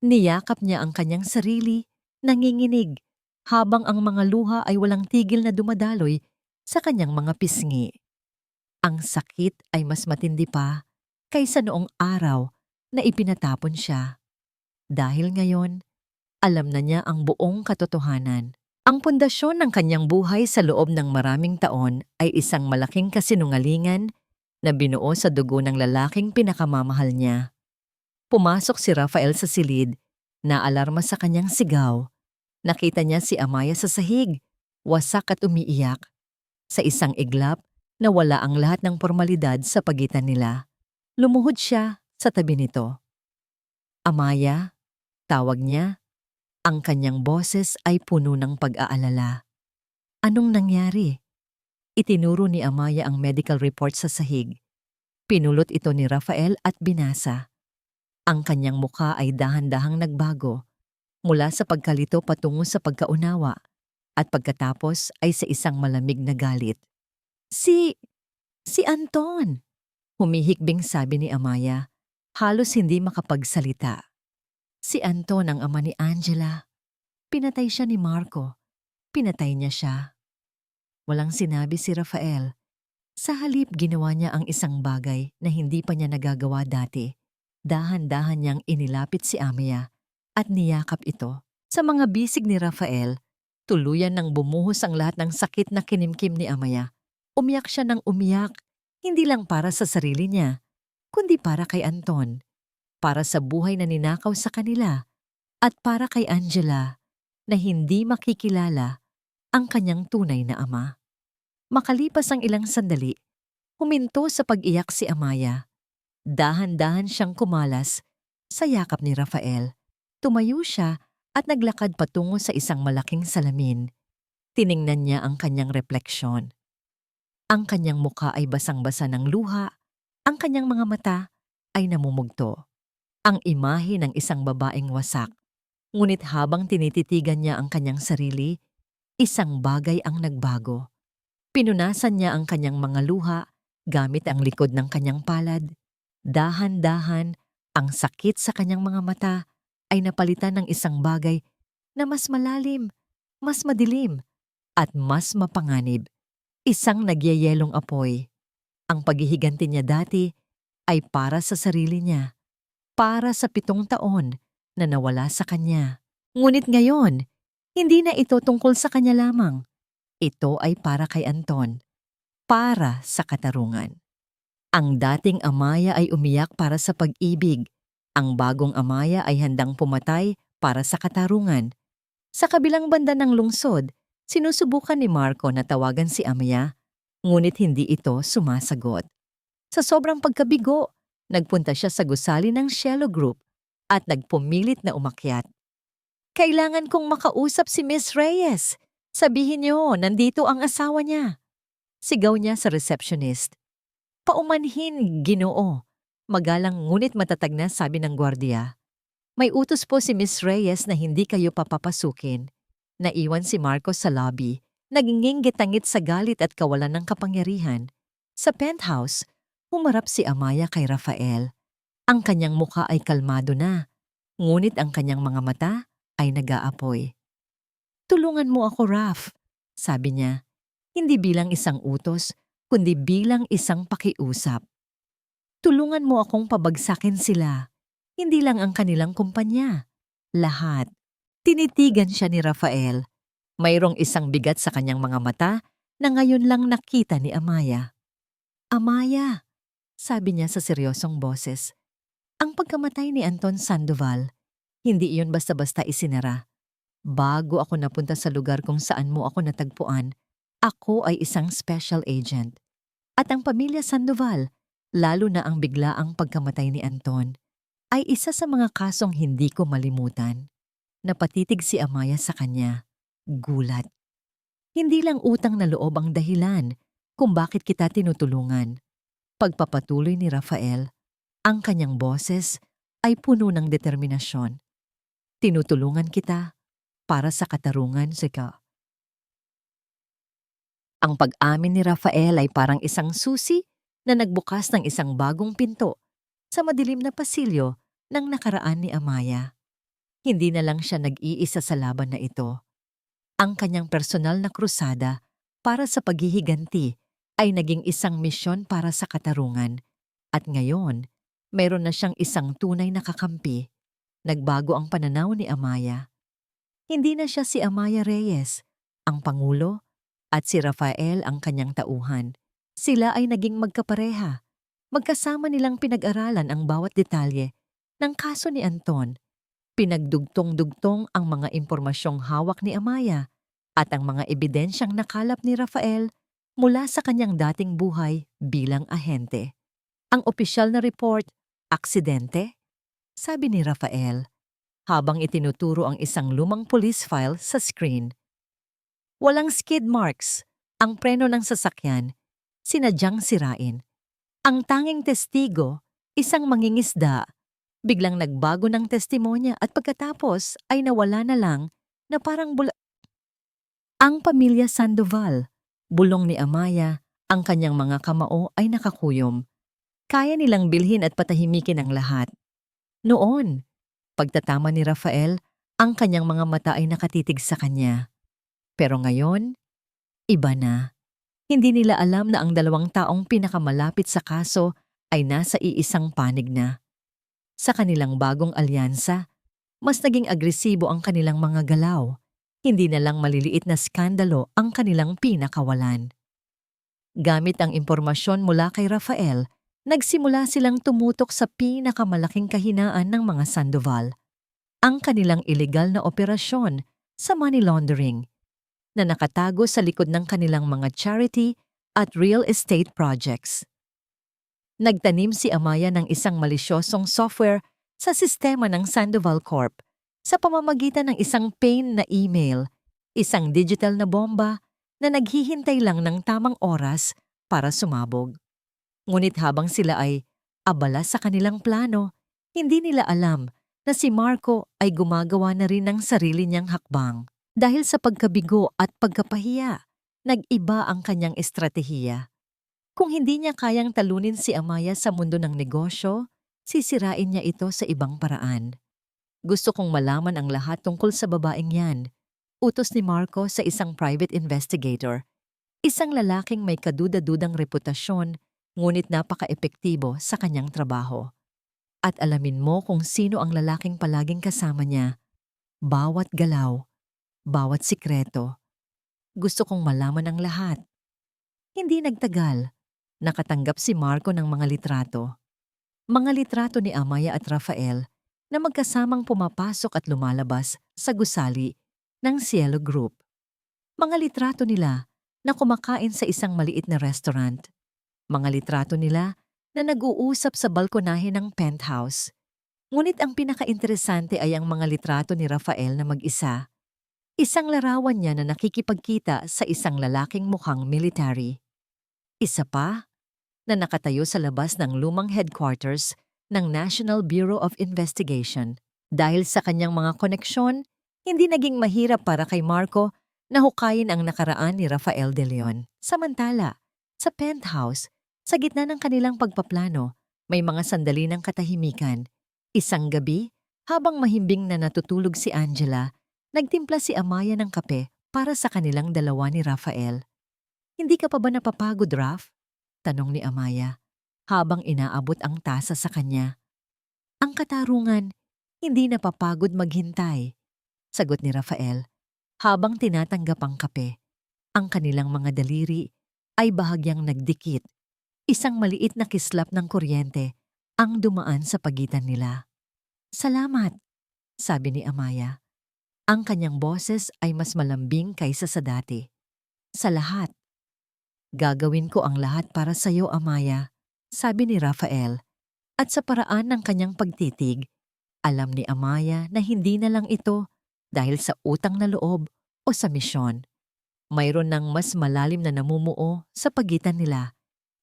Niyakap niya ang kanyang sarili, nanginginig, habang ang mga luha ay walang tigil na dumadaloy sa kanyang mga pisngi. Ang sakit ay mas matindi pa kaysa noong araw na ipinatapon siya. Dahil ngayon, alam na niya ang buong katotohanan. Ang pundasyon ng kanyang buhay sa loob ng maraming taon ay isang malaking kasinungalingan na binuo sa dugo ng lalaking pinakamamahal niya. Pumasok si Rafael sa silid, naalarma sa kanyang sigaw. Nakita niya si Amaya sa sahig, wasak at umiiyak. Sa isang iglap, nawala ang lahat ng formalidad sa pagitan nila. Lumuhod siya sa tabi nito. Amaya, tawag niya. Ang kanyang boses ay puno ng pag-aalala. Anong nangyari? Itinuro ni Amaya ang medical report sa sahig. Pinulot ito ni Rafael at binasa. Ang kanyang mukha ay dahan-dahang nagbago, mula sa pagkalito patungo sa pagkaunawa, at pagkatapos ay sa isang malamig na galit. Si Anton! Humihikbing sabi ni Amaya, halos hindi makapagsalita. Si Anton ang ama ni Angela. Pinatay siya ni Marco. Pinatay niya siya. Walang sinabi si Rafael. Sa halip ginawa niya ang isang bagay na hindi pa niya nagagawa dati. Dahan-dahan niyang inilapit si Amaya at niyakap ito. Sa mga bisig ni Rafael, tuluyan nang bumuhos ang lahat ng sakit na kinimkim ni Amaya. Umiyak siya ng umiyak, hindi lang para sa sarili niya, kundi para kay Anton, para sa buhay na ninakaw sa kanila, at para kay Angela na hindi makikilala ang kanyang tunay na ama. Makalipas ang ilang sandali, Huminto sa pag-iyak si Amaya. Dahan-dahan siyang kumalas sa yakap ni Rafael. Tumayo siya at naglakad patungo sa isang malaking salamin. Tiningnan niya ang kanyang refleksyon. Ang kanyang mukha ay basang-basa ng luha, ang kanyang mga mata ay namumugto. Ang imahe ng isang babaeng wasak. Ngunit habang tinititigan niya ang kanyang sarili, isang bagay ang nagbago. Pinunasan niya ang kanyang mga luha gamit ang likod ng kanyang palad. Dahan-dahan, ang sakit sa kanyang mga mata ay napalitan ng isang bagay na mas malalim, mas madilim, at mas mapanganib. Isang nagyayelong apoy. Ang paghihiganti niya dati ay para sa sarili niya, para sa 7 taon na nawala sa kanya. Ngunit ngayon, hindi na ito tungkol sa kanya lamang. Ito ay para kay Anton, para sa katarungan. Ang dating Amaya ay umiyak para sa pag-ibig. Ang bagong Amaya ay handang pumatay para sa katarungan. Sa kabilang banda ng lungsod, sinusubukan ni Marco na tawagan si Amaya, ngunit hindi ito sumasagot. Sa sobrang pagkabigo, nagpunta siya sa gusali ng Cielo Group at nagpumilit na umakyat. Kailangan kong makausap si Miss Reyes. Sabihin niyo, nandito ang asawa niya. Sigaw niya sa receptionist. Paumanhin, Ginoo. Magalang ngunit matatag na sabi ng gwardiya. May utos po si Miss Reyes na hindi kayo papapasukin. Naiwan si Marcos sa lobby, nagingingit-angit sa galit at kawalan ng kapangyarihan. Sa penthouse, humarap si Amaya kay Rafael. Ang kanyang mukha ay kalmado na, ngunit ang kanyang mga mata ay nag-aapoy. Tulungan mo ako, Raf, sabi niya, hindi bilang isang utos, kundi bilang isang pakiusap. Tulungan mo akong pabagsakin sila, hindi lang ang kanilang kumpanya. Lahat. Tinitigan siya ni Rafael. Mayroong isang bigat sa kanyang mga mata na ngayon lang nakita ni Amaya. Amaya, sabi niya sa seryosong boses. Ang pagkamatay ni Anton Sandoval, hindi iyon basta-basta isinara. Bago ako napunta sa lugar kung saan mo ako natagpuan, ako ay isang special agent. At ang pamilya Sandoval, lalo na ang biglaang pagkamatay ni Anton, ay isa sa mga kasong hindi ko malimutan. Napatitig si Amaya sa kanya. Gulat. Hindi lang utang na loob ang dahilan kung bakit kita tinutulungan. Pagpapatuloy ni Rafael, ang kanyang boses ay puno ng determinasyon. Tinutulungan kita para sa katarungan, Zika. Ang pag-amin ni Rafael ay parang isang susi na nagbukas ng isang bagong pinto sa madilim na pasilyo ng nakaraan ni Amaya. Hindi na lang siya nag-iisa sa laban na ito. Ang kanyang personal na krusada para sa paghihiganti ay naging isang misyon para sa katarungan. At ngayon, mayroon na siyang isang tunay na kakampi. Nagbago ang pananaw ni Amaya. Hindi na siya si Amaya Reyes, ang pangulo, at si Rafael ang kanyang tauhan. Sila ay naging magkapareha. Magkasama nilang pinag-aralan ang bawat detalye ng kaso ni Anton. Pinagdugtong-dugtong ang mga impormasyong hawak ni Amaya at ang mga ebidensyang nakalap ni Rafael mula sa kanyang dating buhay bilang ahente. Ang opisyal na report, aksidente? Sabi ni Rafael, habang itinuturo ang isang lumang police file sa screen. Walang skid marks. Ang preno ng sasakyan, sinadyang sirain. Ang tanging testigo, isang mangingisda, biglang nagbago ng testimonya at pagkatapos ay nawala na lang na parang Ang pamilya Sandoval, bulong ni Amaya, ang kanyang mga kamao ay nakakuyom. Kaya nilang bilhin at patahimikin ang lahat. Noon, pagtatama ni Rafael, ang kanyang mga mata ay nakatitig sa kanya. Pero ngayon, iba na. Hindi nila alam na ang 2 taong pinakamalapit sa kaso ay nasa iisang panig na. Sa kanilang bagong alyansa, mas naging agresibo ang kanilang mga galaw. Hindi na lang maliliit na skandalo ang kanilang pinakawalan. Gamit ang impormasyon mula kay Rafael, nagsimula silang tumutok sa pinakamalaking kahinaan ng mga Sandoval. Ang kanilang ilegal na operasyon sa money laundering, na nakatago sa likod ng kanilang mga charity at real estate projects. Nagtanim si Amaya ng isang malisyosong software sa sistema ng Sandoval Corp sa pamamagitan ng isang pain na email, isang digital na bomba na naghihintay lang ng tamang oras para sumabog. Ngunit habang sila ay abala sa kanilang plano, hindi nila alam na si Marco ay gumagawa na rin ng sarili niyang hakbang. Dahil sa pagkabigo at pagkapahiya, nag-iba ang kanyang estratehiya. Kung hindi niya kayang talunin si Amaya sa mundo ng negosyo, sisirain niya ito sa ibang paraan. Gusto kong malaman ang lahat tungkol sa babaeng yan. Utos ni Marco sa isang private investigator. Isang lalaking may kaduda-dudang reputasyon, ngunit napaka-epektibo sa kanyang trabaho. At alamin mo kung sino ang lalaking palaging kasama niya. Bawat galaw, bawat sikreto. Gusto kong malaman ang lahat. Hindi nagtagal. Nakatanggap si Marco ng mga litrato. Mga litrato ni Amaya at Rafael na magkasamang pumapasok at lumalabas sa gusali ng Cielo Group. Mga litrato nila na kumakain sa isang maliit na restaurant. Mga litrato nila na nag-uusap sa balkonahe ng penthouse. Ngunit ang pinaka-interesante ay ang mga litrato ni Rafael na mag-isa. Isang larawan niya na nakikipagkita sa isang lalaking mukhang military. Isa pa, na nakatayo sa labas ng lumang headquarters ng National Bureau of Investigation. Dahil sa kanyang mga koneksyon, hindi naging mahirap para kay Marco na hukayin ang nakaraan ni Rafael de Leon. Samantala, sa penthouse, sa gitna ng kanilang pagpaplano, may mga sandali ng katahimikan. Isang gabi, habang mahimbing na natutulog si Angela, nagtimpla si Amaya ng kape para sa kanilang dalawa ni Rafael. "Hindi ka pa ba napapagod, Raf?" tanong ni Amaya, habang inaabot ang tasa sa kanya. "Ang katarungan, hindi napapagod maghintay," sagot ni Rafael, habang tinatanggap ang kape. Ang kanilang mga daliri ay bahagyang nagdikit. Isang maliit na kislap ng kuryente ang dumaan sa pagitan nila. "Salamat," sabi ni Amaya. Ang kanyang boses ay mas malambing kaysa sa dati. "Sa lahat." "Gagawin ko ang lahat para sa iyo, Amaya," sabi ni Rafael. At sa paraan ng kanyang pagtitig, alam ni Amaya na hindi na lang ito dahil sa utang na loob o sa misyon. Mayroon ng mas malalim na namumuo sa pagitan nila.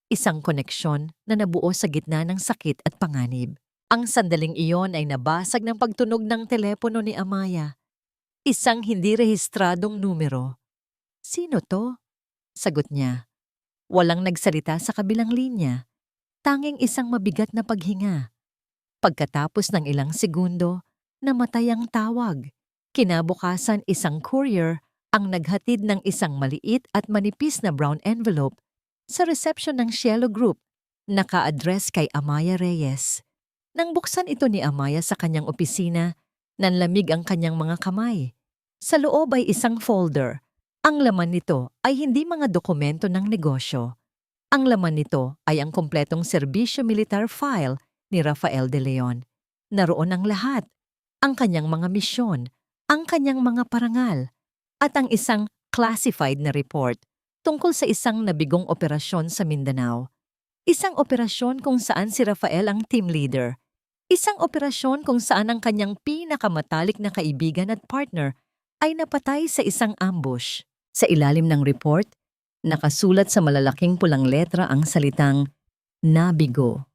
Isang koneksyon na nabuo sa gitna ng sakit at panganib. Ang sandaling iyon ay nabasag ng pagtunog ng telepono ni Amaya. Isang hindi rehistradong numero. "Sino to?" sagot niya. Walang nagsalita sa kabilang linya. Tanging isang mabigat na paghinga. Pagkatapos ng ilang segundo, namatay ang tawag. Kinabukasan, isang courier ang naghatid ng isang maliit at manipis na brown envelope sa reception ng Cielo Group, naka-address kay Amaya Reyes. Nang buksan ito ni Amaya sa kanyang opisina, nanlamig ang kanyang mga kamay. Sa loob ay isang folder. Ang laman nito ay hindi mga dokumento ng negosyo. Ang laman nito ay ang kumpletong serbisyo militar file ni Rafael de Leon. Naroon ang lahat, ang kanyang mga misyon, ang kanyang mga parangal, at ang isang classified na report tungkol sa isang nabigong operasyon sa Mindanao. Isang operasyon kung saan si Rafael ang team leader. Isang operasyon kung saan ang kanyang pinakamatalik na kaibigan at partner ay napatay sa isang ambush. Sa ilalim ng report, nakasulat sa malalaking pulang letra ang salitang "Nabigo."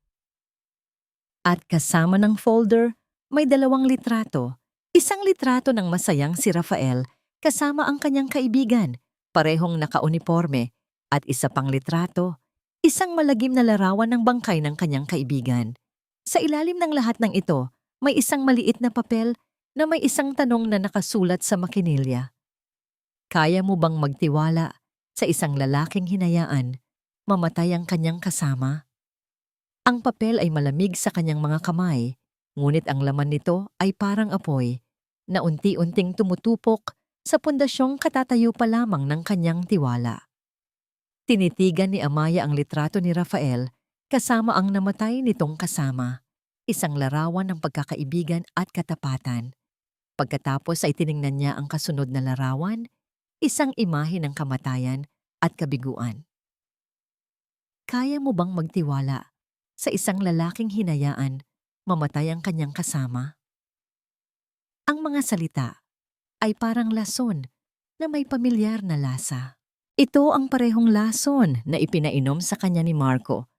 At kasama ng folder, may 2 litrato. Isang litrato ng masayang si Rafael kasama ang kanyang kaibigan, parehong nakauniporme, at isa pang litrato, isang malagim na larawan ng bangkay ng kanyang kaibigan. Sa ilalim ng lahat ng ito, may isang maliit na papel na may isang tanong na nakasulat sa makinilya. Kaya mo bang magtiwala sa isang lalaking hinayaan mamatay ang kanyang kasama? Ang papel ay malamig sa kanyang mga kamay, ngunit ang laman nito ay parang apoy na unti-unting tumutupok sa pundasyong katatayo pa lamang ng kanyang tiwala. Tinitigan ni Amaya ang litrato ni Rafael kasama ang namatay nitong kasama, isang larawan ng pagkakaibigan at katapatan. Pagkatapos ay tiningnan niya ang kasunod na larawan, isang imahe ng kamatayan at kabiguan. kaya mo bang magtiwala sa isang lalaking hinayaan mamatay ang kanyang kasama? Ang mga salita ay parang lason na may pamilyar na lasa. Ito ang parehong lason na ipinainom sa kanya ni Marco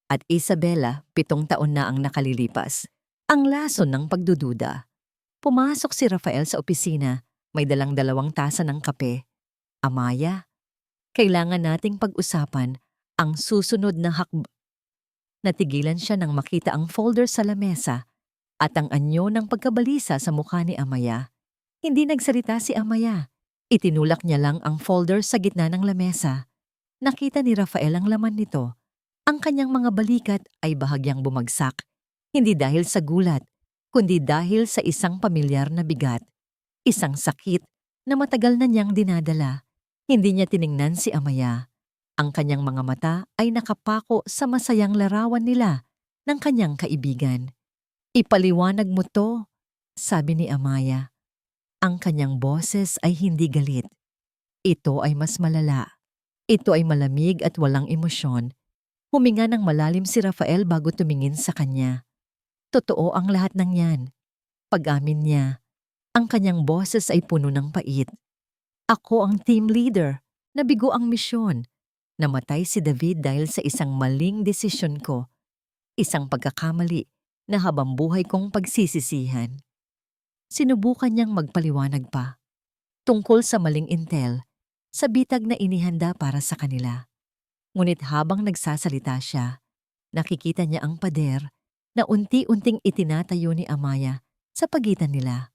at Isabela 7 taon na ang nakalilipas. Ang lason ng pagdududa. Pumasok si Rafael sa opisina, may dalang 2 tasa ng kape. Amaya, kailangan nating pag-usapan ang susunod na hakbang. Natigilan siya nang makita ang folder sa lamesa at ang anyo ng pagkabalisa sa mukha ni Amaya. Hindi nagsalita si Amaya. Itinulak niya lang ang folder sa gitna ng lamesa. Nakita ni Rafael ang laman nito. Ang kanyang mga balikat ay bahagyang bumagsak. Hindi dahil sa gulat, kundi dahil sa isang pamilyar na bigat. Isang sakit na matagal na niyang dinadala. Hindi niya tiningnan si Amaya. Ang kanyang mga mata ay nakapako sa masayang larawan nila ng kanyang kaibigan. "Ipaliwanag mo to," sabi ni Amaya. Ang kanyang boses ay hindi galit. Ito ay mas malala. Ito ay malamig at walang emosyon. Huminga ng malalim si Rafael bago tumingin sa kanya. Totoo ang lahat ng yan. Pag-amin niya, ang kanyang boses ay puno ng pait. "Ako ang team leader. Nabigo ang misyon. Namatay si David dahil sa isang maling desisyon ko. Isang pagkakamali na habang buhay kong pagsisisihan." Sinubukan niyang magpaliwanag pa tungkol sa maling intel sa bitag na inihanda para sa kanila. Ngunit habang nagsasalita siya, nakikita niya ang pader na unti-unting itinatayo ni Amaya sa pagitan nila.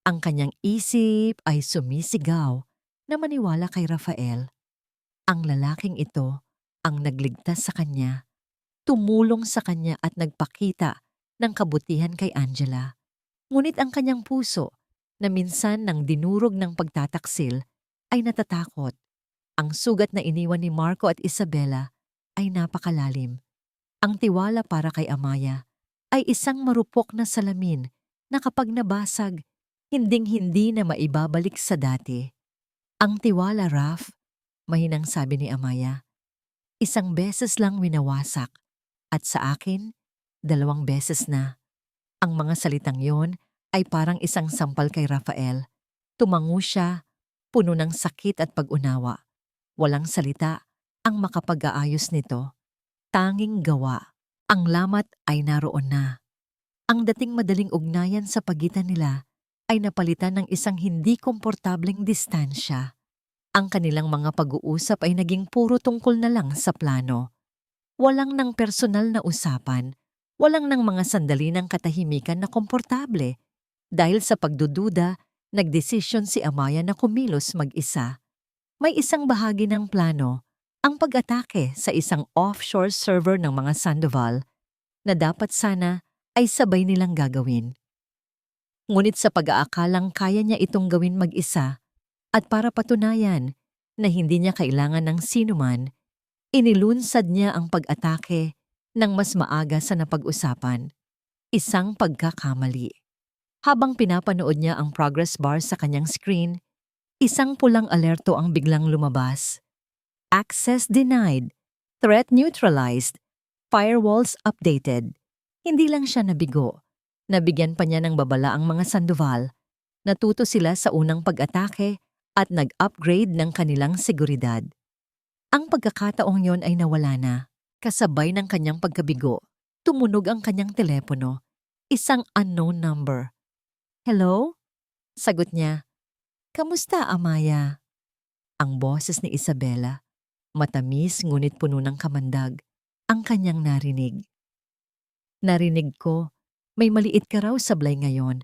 Ang kanyang isip ay sumisigaw na maniwala kay Rafael. Ang lalaking ito ang nagligtas sa kanya, tumulong sa kanya at nagpakita ng kabutihan kay Angela. Ngunit ang kanyang puso, na minsan nang dinurog ng pagtataksil, ay natatakot. Ang sugat na iniwan ni Marco at Isabela ay napakalalim. Ang tiwala para kay Amaya ay isang marupok na salamin na kapag nabasag, hinding-hindi na maibabalik sa dati. "Ang tiwala, Raf," mahinang sabi ni Amaya, "isang beses lang winawasak at sa akin, 2 beses na." Ang mga salitang yon ay parang isang sampal kay Rafael. Tumango siya, puno ng sakit at pag-unawa. Walang salita ang makapag-aayos nito. Tanging gawa. Ang lamat ay naroon na. Ang dating madaling ugnayan sa pagitan nila ay napalitan ng isang hindi komportableng distansya. Ang kanilang mga pag-uusap ay naging puro tungkol na lang sa plano. Walang nang personal na usapan. Walang nang mga sandali ng katahimikan na komportable. Dahil sa pagdududa, nagdesisyon si Amaya na kumilos mag-isa. May isang bahagi ng plano, ang pag-atake sa isang offshore server ng mga Sandoval na dapat sana ay sabay nilang gagawin. Ngunit sa pag-aakalang kaya niya itong gawin mag-isa at para patunayan na hindi niya kailangan ng sinuman, inilunsad niya ang pag-atake ng mas maaga sa napag-usapan. Isang pagkakamali. Habang pinapanood niya ang progress bar sa kanyang screen, isang pulang alerto ang biglang lumabas. "Access denied. Threat neutralized. Firewalls updated." Hindi lang siya nabigo. Nabigyan pa niya ng babala ang mga Sandoval. Natuto sila sa unang pag-atake at nag-upgrade ng kanilang seguridad. Ang pagkakataong yon ay nawala na. Kasabay ng kanyang pagkabigo, tumunog ang kanyang telepono. Isang unknown number. "Hello?" Sagot niya. "Kamusta, Amaya?" Ang boses ni Isabela, matamis ngunit puno ng kamandag, ang kanyang narinig. "Narinig ko, may maliit ka raw sablay ngayon.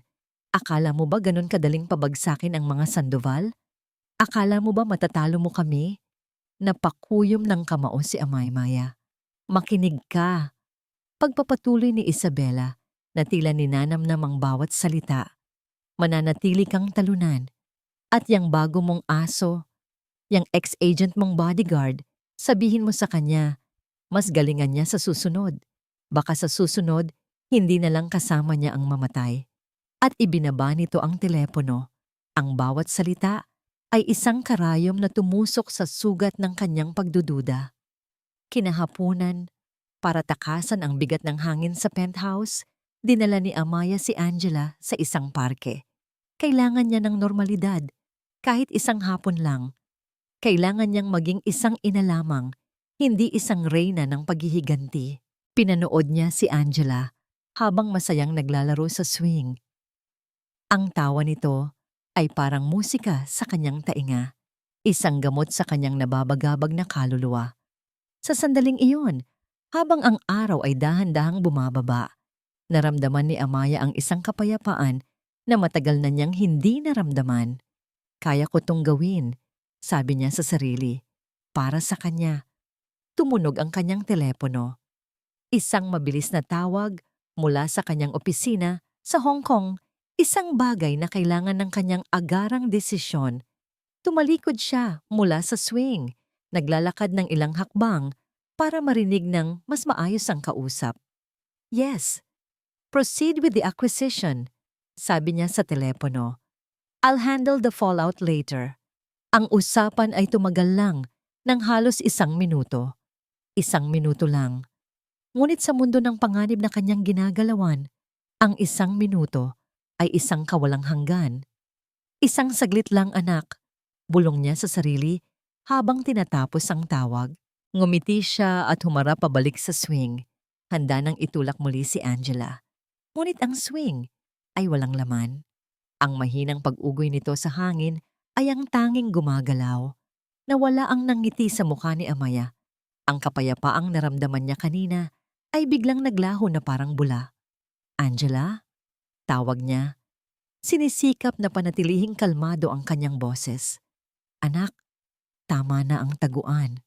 Akala mo ba ganun kadaling pabagsakin ang mga Sandoval? Akala mo ba matatalo mo kami?" Napakuyom ng kamao si Amaya. "Makinig ka." Pagpapatuloy ni Isabela na tila ninanamnam ang bawat salita. "Mananatili kang talunan. At yang bago mong aso, yang ex-agent mong bodyguard, sabihin mo sa kanya, mas galingan niya sa susunod. Baka sa susunod, hindi na lang kasama niya ang mamatay." At ibinaba nito ang telepono. Ang bawat salita ay isang karayom na tumusok sa sugat ng kanyang pagdududa. Kinahapunan, para takasan ang bigat ng hangin sa penthouse, dinala ni Amaya si Angela sa isang parke. Kailangan niya ng normalidad, kahit isang hapon lang. Kailangan niyang maging isang ina lamang, hindi isang reyna ng paghihiganti. Pinanood niya si Angela habang masayang naglalaro sa swing. Ang tawa nito ay parang musika sa kanyang tainga, isang gamot sa kanyang nababagabag na kaluluwa. Sa sandaling iyon, habang ang araw ay dahan-dahang bumababa, naramdaman ni Amaya ang isang kapayapaan na matagal na niyang hindi naramdaman. Kaya ko tong gawin, sabi niya sa sarili. Para sa kanya. Tumunog ang kanyang telepono. Isang mabilis na tawag mula sa kanyang opisina sa Hong Kong, isang bagay na kailangan ng kanyang agarang desisyon. Tumalikod siya mula sa swing, naglalakad ng ilang hakbang para marinig ng mas maayos ang kausap. Yes, proceed with the acquisition, sabi niya sa telepono. I'll handle the fallout later. Ang usapan ay tumagal lang ng halos 1 minuto. 1 minuto lang. Ngunit sa mundo ng panganib na kanyang ginagalawan, ang 1 minuto ay isang kawalang hanggan. Isang saglit lang, anak, bulong niya sa sarili habang tinatapos ang tawag. Ngumiti siya at humarap pabalik sa swing, handa nang itulak muli si Angela. Ngunit ang swing ay walang laman. Ang mahinang pag-ugoy nito sa hangin ay ang tanging gumagalaw. Nawala ang nangiti sa mukha ni Amaya. Ang kapayapaang naramdaman niya kanina ay biglang naglaho na parang bula. Angela? Tawag niya. Sinisikap na panatilihing kalmado ang kanyang boses. Anak, tama na ang taguan.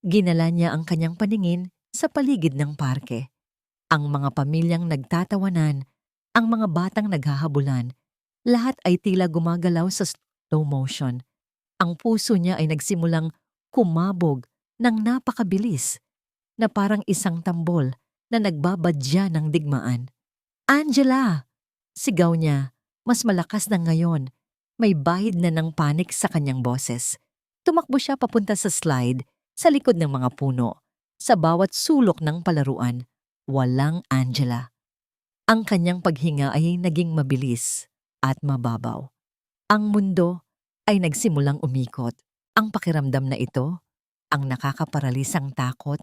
Ginala niya ang kanyang paningin sa paligid ng parke. Ang mga pamilyang nagtatawanan, ang mga batang naghahabulan, lahat ay tila gumagalaw sa slow motion. Ang puso niya ay nagsimulang kumabog ng napakabilis na parang isang tambol na nagbabadya ng digmaan. Angela! Sigaw niya, mas malakas na ngayon. May bahid na ng panik sa kanyang boses. Tumakbo siya papunta sa slide sa likod ng mga puno. Sa bawat sulok ng palaruan, walang Angela. Ang kanyang paghinga ay naging mabilis at mababaw. Ang mundo ay nagsimulang umikot. Ang pakiramdam na ito, ang nakakaparalisang takot,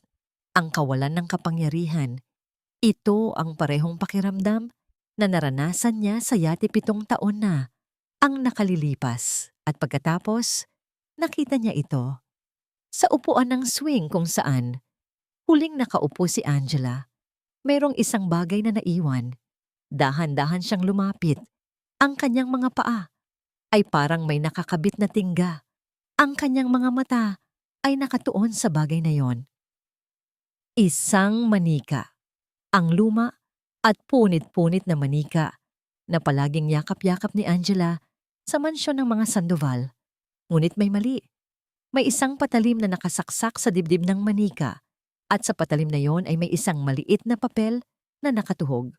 ang kawalan ng kapangyarihan, ito ang parehong pakiramdam na naranasan niya sa yati 7 taon na ang nakalilipas. At pagkatapos, nakita niya ito sa upuan ng swing kung saan huling nakaupo si Angela. Mayroong isang bagay na naiwan. Dahan-dahan siyang lumapit. Ang kanyang mga paa ay parang may nakakabit na tingga. Ang kanyang mga mata ay nakatuon sa bagay na yon. Isang manika. Ang luma at punit-punit na manika na palaging yakap-yakap ni Angela sa mansyon ng mga Sandoval. Ngunit may mali. May isang patalim na nakasaksak sa dibdib ng manika at sa patalim na yon ay may isang maliit na papel na nakatuhog.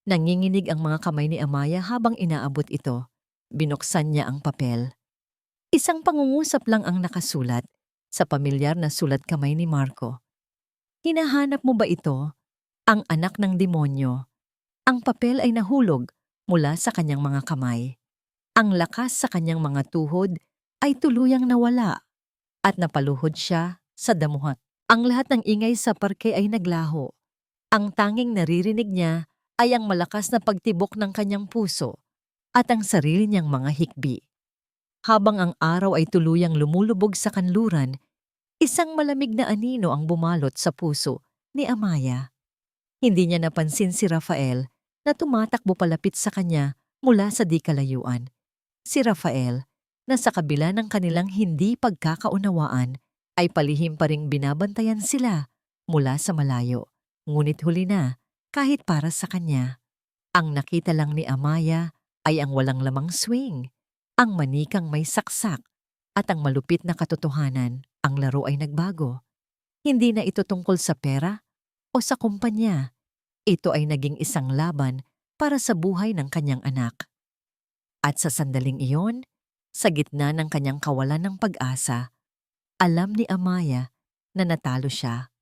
Nanginginig ang mga kamay ni Amaya habang inaabot ito. Binuksan niya ang papel. Isang pangungusap lang ang nakasulat sa pamilyar na sulat kamay ni Marco. Hinahanap mo ba ito? Ang anak ng demonyo. Ang papel ay nahulog mula sa kanyang mga kamay. Ang lakas sa kanyang mga tuhod ay tuluyang nawala at napaluhod siya sa damuhat. Ang lahat ng ingay sa parke ay naglaho. Ang tanging naririnig niya ay ang malakas na pagtibok ng kanyang puso at ang sarili niyang mga hikbi. Habang ang araw ay tuluyang lumulubog sa kanluran, isang malamig na anino ang bumalot sa puso ni Amaya. Hindi niya napansin si Rafael na tumatakbo palapit sa kanya mula sa di kalayuan. Si Rafael, na sa kabila ng kanilang hindi pagkakaunawaan, ay palihim pa ring binabantayan sila mula sa malayo. Ngunit huli na, kahit para sa kanya, ang nakita lang ni Amaya ay ang walang lamang swing, ang manikang may saksak, at ang malupit na katotohanan. Ang laro ay nagbago. Hindi na ito tungkol sa pera o sa kumpanya. Ito ay naging isang laban para sa buhay ng kanyang anak. At sa sandaling iyon, sa gitna ng kanyang kawalan ng pag-asa, alam ni Amaya na natalo siya.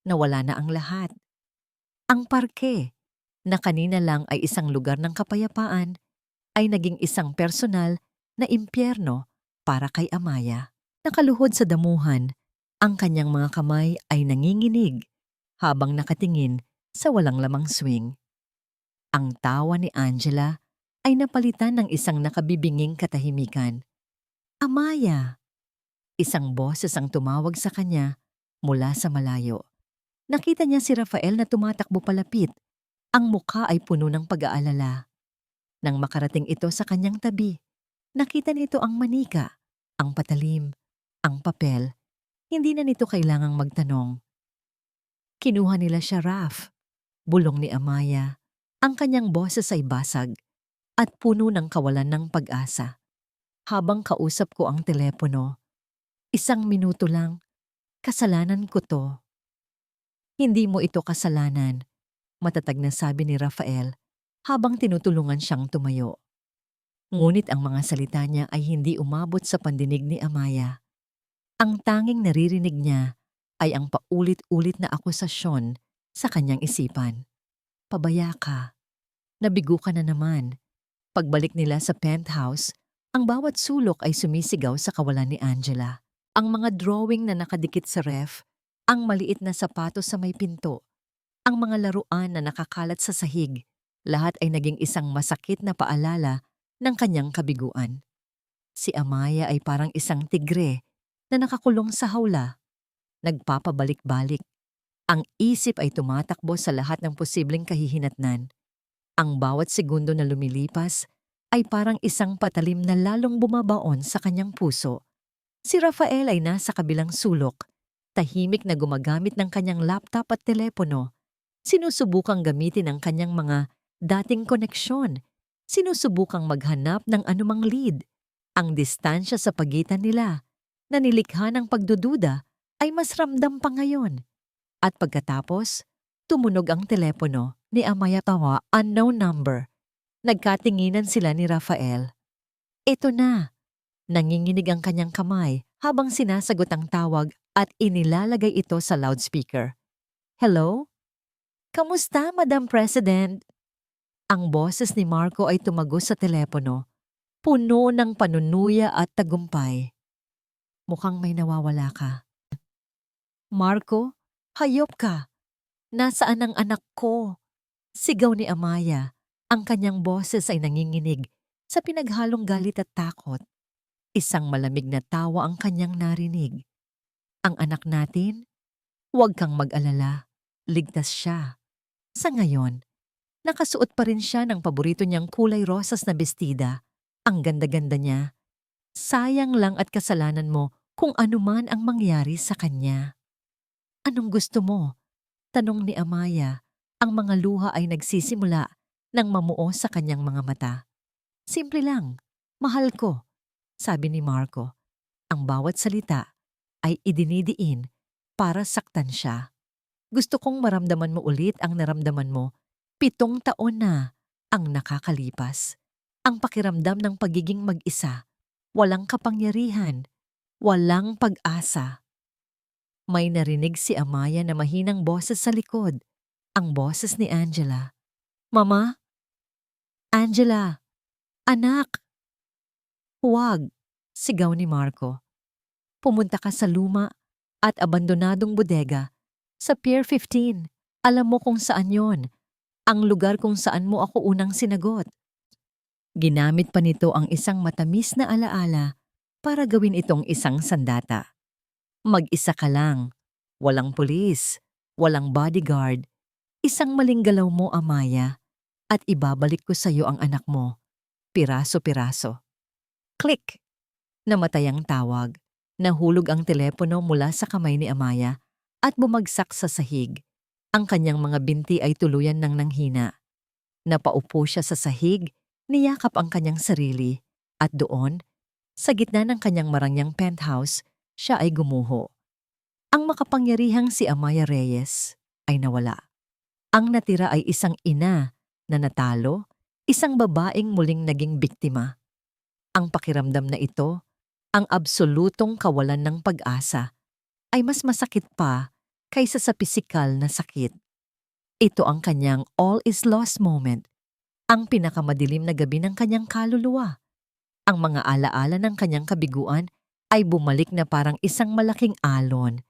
Nawala na ang lahat. Ang parke, na kanina lang ay isang lugar ng kapayapaan, ay naging isang personal na impyerno para kay Amaya. Nakaluhod sa damuhan, ang kanyang mga kamay ay nanginginig habang nakatingin sa walang lamang swing. Ang tawa ni Angela ay napalitan ng isang nakabibinging katahimikan. Amaya! Isang boses ang tumawag sa kanya mula sa malayo. Nakita niya si Rafael na tumatakbo palapit. Ang mukha ay puno ng pag-aalala. Nang makarating ito sa kanyang tabi, nakita nito ang manika, ang patalim, ang papel. Hindi na nito kailangang magtanong. Kinuha nila siya, Raf. Bulong ni Amaya. Ang kanyang boses ay basag at puno ng kawalan ng pag-asa. Habang kausap ko ang telepono, 1 minuto lang, kasalanan ko to. Hindi mo ito kasalanan, matatag na sabi ni Rafael habang tinutulungan siyang tumayo. Ngunit ang mga salita niya ay hindi umabot sa pandinig ni Amaya. Ang tanging naririnig niya ay ang paulit-ulit na akusasyon sa kanyang isipan. Pabaya ka. Nabigo ka na naman. Pagbalik nila sa penthouse, ang bawat sulok ay sumisigaw sa kawalan ni Angela. Ang mga drawing na nakadikit sa ref, ang maliit na sapatos sa may pinto, ang mga laruan na nakakalat sa sahig, lahat ay naging isang masakit na paalala ng kanyang kabiguan. Si Amaya ay parang isang tigre na nakakulong sa hawla. Nagpapabalik-balik. Ang isip ay tumatakbo sa lahat ng posibleng kahihinatnan. Ang bawat segundo na lumilipas ay parang isang patalim na lalong bumabaon sa kanyang puso. Si Rafael ay nasa kabilang sulok, tahimik na gumagamit ng kanyang laptop at telepono. Sinusubukang gamitin ang kanyang mga dating koneksyon. Sinusubukang maghanap ng anumang lead. Ang distansya sa pagitan nila, na nilikha ng pagdududa, ay mas ramdam pa ngayon. At pagkatapos, tumunog ang telepono ni Amaya. Tawa, unknown number. Nagkatinginan sila ni Rafael. Ito na. Nanginginig ang kanyang kamay habang sinasagot ang tawag at inilalagay ito sa loudspeaker. Hello? Kamusta, Madam President? Ang boses ni Marco ay tumagos sa telepono, puno ng panunuya at tagumpay. Mukhang may nawawala ka. Marco, hayop ka. Nasaan ang anak ko? Sigaw ni Amaya. Ang kanyang boses ay nanginginig sa pinaghalong galit at takot. Isang malamig na tawa ang kanyang narinig. Ang anak natin? Huwag kang mag-alala. Ligtas siya. Sa ngayon, nakasuot pa rin siya ng paborito niyang kulay rosas na bestida. Ang ganda-ganda niya. Sayang lang at kasalanan mo kung anuman ang mangyari sa kanya. Anong gusto mo? Tanong ni Amaya. Ang mga luha ay nagsisimula nang mamuo sa kanyang mga mata. Simple lang. Mahal ko. Sabi ni Marco. Ang bawat salita ay idinidiin para saktan siya. Gusto kong maramdaman mo ulit ang naramdaman mo 7 taon na ang nakakalipas. Ang pakiramdam ng pagiging mag-isa, walang kapangyarihan, walang pag-asa. May narinig si Amaya na mahinang boses sa likod, ang boses ni Angela. Mama? Angela? Anak? Huwag, sigaw ni Marco. Pumunta ka sa luma at abandonadong bodega sa Pier 15. Alam mo kung saan yon. Ang lugar kung saan mo ako unang sinagot. Ginamit pa nito ang isang matamis na alaala para gawin itong isang sandata. Mag-isa ka lang. Walang pulis. Walang bodyguard. Isang maling galaw mo, Amaya. At ibabalik ko sa iyo ang anak mo. Piraso-piraso. Click! Namatay ang tawag. Nahulog ang telepono mula sa kamay ni Amaya at bumagsak sa sahig. Ang kanyang mga binti ay tuluyan ng nanghina. Napaupo siya sa sahig, niyakap ang kanyang sarili, at doon, sa gitna ng kanyang marangyang penthouse, siya ay gumuho. Ang makapangyarihang si Amaya Reyes ay nawala. Ang natira ay isang ina na natalo, isang babaeng muling naging biktima. Ang pakiramdam na ito, ang absolutong kawalan ng pag-asa, ay mas masakit pa kaysa sa pisikal na sakit. Ito ang kanyang all is lost moment, ang pinakamadilim na gabi ng kanyang kaluluwa. Ang mga alaala ng kanyang kabiguan ay bumalik na parang isang malaking alon.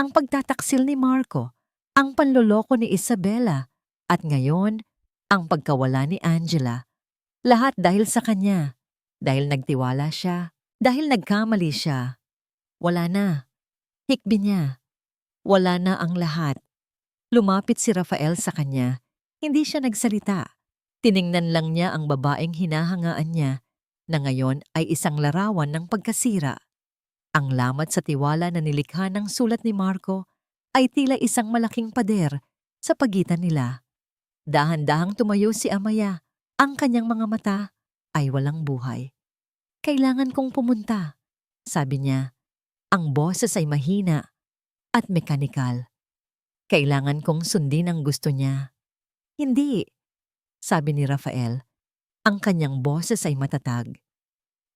Ang pagtataksil ni Marco, ang panloloko ni Isabella, at ngayon, ang pagkawala ni Angela. Lahat dahil sa kanya. Dahil nagtiwala siya. Dahil nagkamali siya. Wala na. Hikbi niya. Wala na ang lahat. Lumapit si Rafael sa kanya. Hindi siya nagsalita. Tiningnan lang niya ang babaeng hinahangaan niya na ngayon ay isang larawan ng pagkasira. Ang lamat sa tiwala na nilikha ng sulat ni Marco ay tila isang malaking pader sa pagitan nila. Dahan-dahang tumayo si Amaya. Ang kanyang mga mata ay walang buhay. Kailangan kong pumunta, sabi niya. Ang boses ay mahina at mekanikal. Kailangan kong sundin ang gusto niya. Hindi, sabi ni Rafael. Ang kanyang boses ay matatag.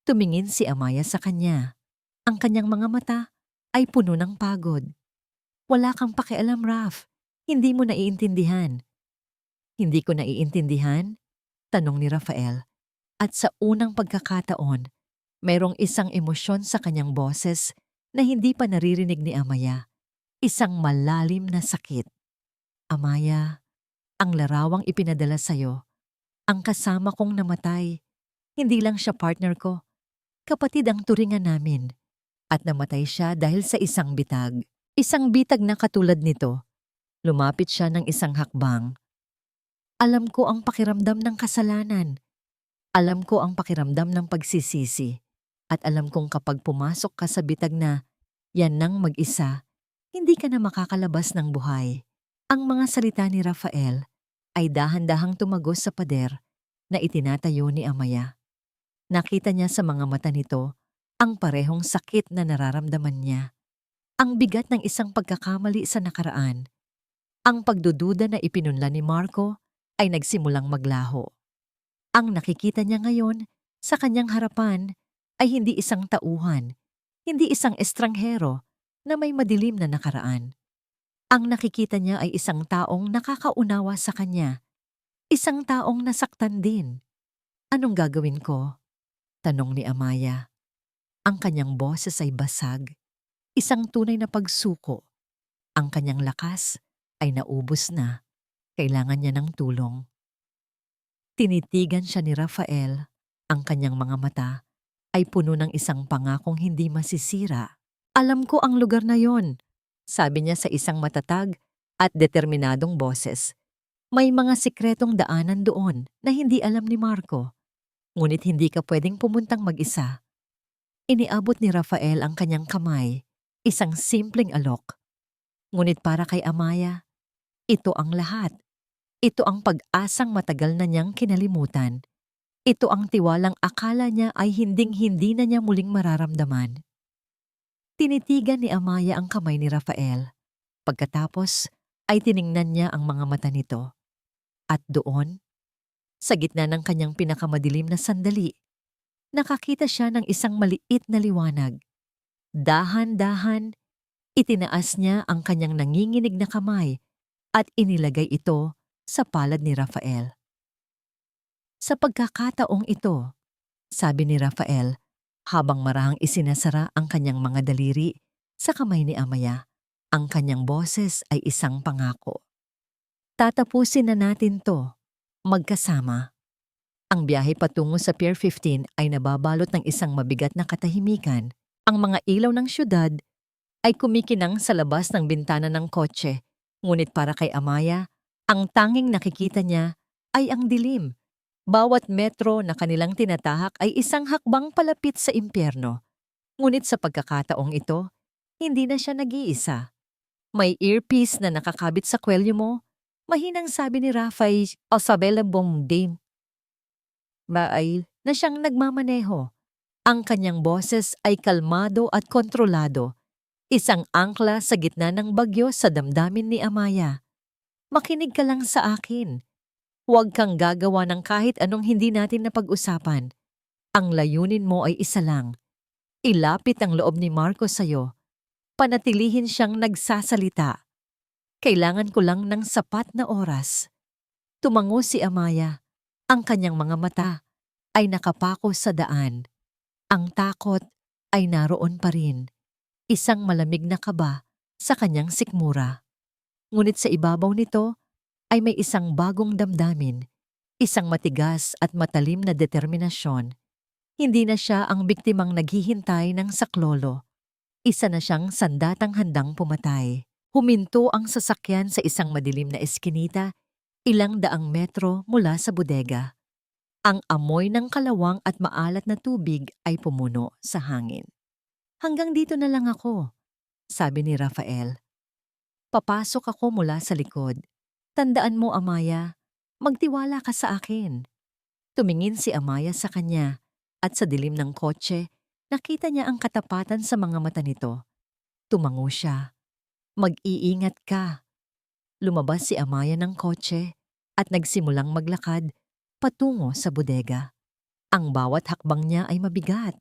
Tumingin si Amaya sa kanya. Ang kanyang mga mata ay puno ng pagod. Wala kang pakialam, Raf. Hindi mo naiintindihan. Hindi ko naiintindihan? Tanong ni Rafael. At sa unang pagkakataon, mayroong isang emosyon sa kanyang boses na hindi pa naririnig ni Amaya. Isang malalim na sakit. Amaya, ang larawang ipinadala sa'yo, ang kasama kong namatay. Hindi lang siya partner ko. Kapatid ang turingan namin. At namatay siya dahil sa isang bitag. Isang bitag na katulad nito. Lumapit siya ng isang hakbang. Alam ko ang pakiramdam ng kasalanan. Alam ko ang pakiramdam ng pagsisisi. At alam kong kapag pumasok ka sa bitag na yan nang mag-isa, hindi ka na makakalabas ng buhay. Ang mga salita ni Rafael ay dahan-dahang tumagos sa pader na itinatayo ni Amaya. Nakita niya sa mga mata nito ang parehong sakit na nararamdaman niya. Ang bigat ng isang pagkakamali sa nakaraan. Ang pagdududa na ipinunla ni Marco ay nagsimulang maglaho. Ang nakikita niya ngayon sa kanyang harapan ay hindi isang tauhan, hindi isang estranghero na may madilim na nakaraan. Ang nakikita niya ay isang taong nakakaunawa sa kanya, isang taong nasaktan din. Anong gagawin ko? Tanong ni Amaya. Ang kanyang boses ay basag, isang tunay na pagsuko. Ang kanyang lakas ay naubos na. Kailangan niya ng tulong. Tinitigan siya ni Rafael. Ang kanyang mga mata ay puno ng isang pangakong hindi masisira. Alam ko ang lugar na yon, sabi niya sa isang matatag at determinadong boses. May mga sikretong daanan doon na hindi alam ni Marco. Ngunit hindi ka pwedeng pumuntang mag-isa. Iniabot ni Rafael ang kanyang kamay, isang simpleng alok. Ngunit para kay Amaya, ito ang lahat. Ito ang pag-asang matagal na niyang kinalimutan. Ito ang tiwalang akala niya ay hinding-hindi na niya muling mararamdaman. Tinitigan ni Amaya ang kamay ni Rafael. Pagkatapos ay tiningnan niya ang mga mata nito. At doon, sa gitna ng kanyang pinakamadilim na sandali, nakakita siya ng isang maliit na liwanag. Dahan-dahan, itinaas niya ang kanyang nanginginig na kamay at inilagay ito sa palad ni Rafael. Sa pagkakataong ito, sabi ni Rafael, habang marahang isinasara ang kanyang mga daliri sa kamay ni Amaya, ang kanyang boses ay isang pangako. Tatapusin na natin to, magkasama. Ang biyahe patungo sa Pier 15 ay nababalot ng isang mabigat na katahimikan. Ang mga ilaw ng syudad ay kumikinang sa labas ng bintana ng kotse. Ngunit para kay Amaya, ang tanging nakikita niya ay ang dilim. Bawat metro na kanilang tinatahak ay isang hakbang palapit sa impyerno. Ngunit sa pagkakataong ito, hindi na siya nag-iisa. May earpiece na nakakabit sa kwelyo mo. Mahinang sabi ni Rafael Isabella Bomdame. Baay na siyang nagmamaneho. Ang kanyang boses ay kalmado at kontrolado. Isang angkla sa gitna ng bagyo sa damdamin ni Amaya. Makinig ka lang sa akin. Huwag kang gagawa ng kahit anong hindi natin napag-usapan. Ang layunin mo ay isa lang. Ilapit ang loob ni Marco sa'yo. Panatilihin siyang nagsasalita. Kailangan ko lang ng sapat na oras. Tumango si Amaya. Ang kanyang mga mata ay nakapako sa daan. Ang takot ay naroon pa rin. Isang malamig na kaba sa kanyang sikmura. Ngunit sa ibabaw nito ay may isang bagong damdamin, isang matigas at matalim na determinasyon. Hindi na siya ang biktimang naghihintay ng saklolo. Isa na siyang sandatang handang pumatay. Huminto ang sasakyan sa isang madilim na eskinita, ilang daang metro mula sa bodega. Ang amoy ng kalawang at maalat na tubig ay pumuno sa hangin. Hanggang dito na lang ako, sabi ni Rafael. Papasok ako mula sa likod. Tandaan mo, Amaya, magtiwala ka sa akin. Tumingin si Amaya sa kanya at sa dilim ng kotse, nakita niya ang katapatan sa mga mata nito. Tumango siya. Mag-iingat ka. Lumabas si Amaya ng kotse at nagsimulang maglakad patungo sa bodega. Ang bawat hakbang niya ay mabigat.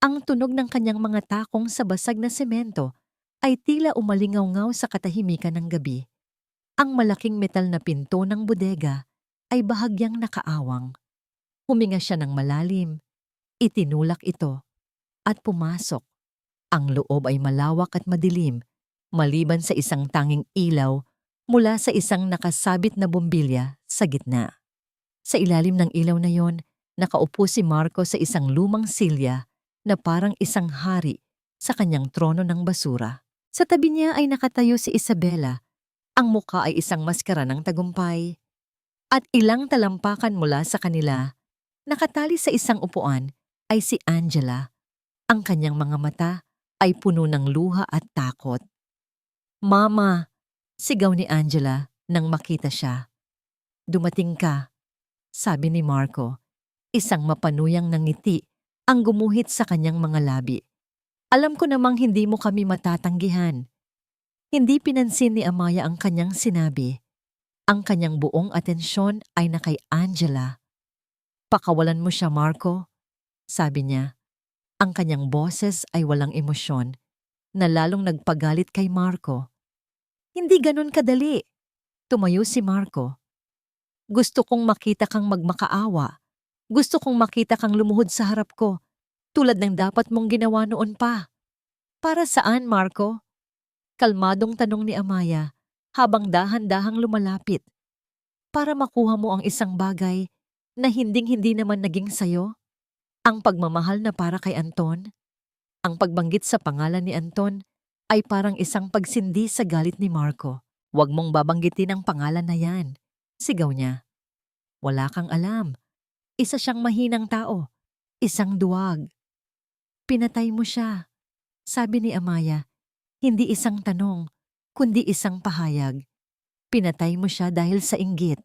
Ang tunog ng kanyang mga takong sa basag na semento ay tila umalingaw-ngaw sa katahimikan ng gabi. Ang malaking metal na pinto ng bodega ay bahagyang nakaawang. Huminga siya ng malalim, itinulak ito, at pumasok. Ang loob ay malawak at madilim, maliban sa isang tanging ilaw mula sa isang nakasabit na bombilya sa gitna. Sa ilalim ng ilaw na yon, nakaupo si Marco sa isang lumang silya na parang isang hari sa kanyang trono ng basura. Sa tabi niya ay nakatayo si Isabela. Ang mukha ay isang maskara ng tagumpay. At ilang talampakan mula sa kanila, nakatali sa isang upuan ay si Angela. Ang kanyang mga mata ay puno ng luha at takot. "Mama!" sigaw ni Angela nang makita siya. "Dumating ka," sabi ni Marco. Isang mapanuyang ngiti ang gumuhit sa kanyang mga labi. "Alam ko namang hindi mo kami matatanggihan." Hindi pinansin ni Amaya ang kanyang sinabi. Ang kanyang buong atensyon ay na kay Angela. "Pakawalan mo siya, Marco," sabi niya. Ang kanyang boses ay walang emosyon, na lalong nagpagalit kay Marco. "Hindi ganun kadali." Tumayo si Marco. "Gusto kong makita kang magmakaawa. Gusto kong makita kang lumuhod sa harap ko, tulad ng dapat mong ginawa noon pa." "Para saan, Marco?" Kalmadong tanong ni Amaya habang dahan-dahang lumalapit. "Para makuha mo ang isang bagay na hinding-hindi naman naging sayo? Ang pagmamahal na para kay Anton?" Ang pagbanggit sa pangalan ni Anton ay parang isang pagsindi sa galit ni Marco. "Huwag mong babanggitin ang pangalan na yan," sigaw niya. "Wala kang alam. Isa siyang mahinang tao. Isang duwag." "Pinatay mo siya," sabi ni Amaya. Hindi isang tanong, kundi isang pahayag. Pinatay mo siya dahil sa inggit.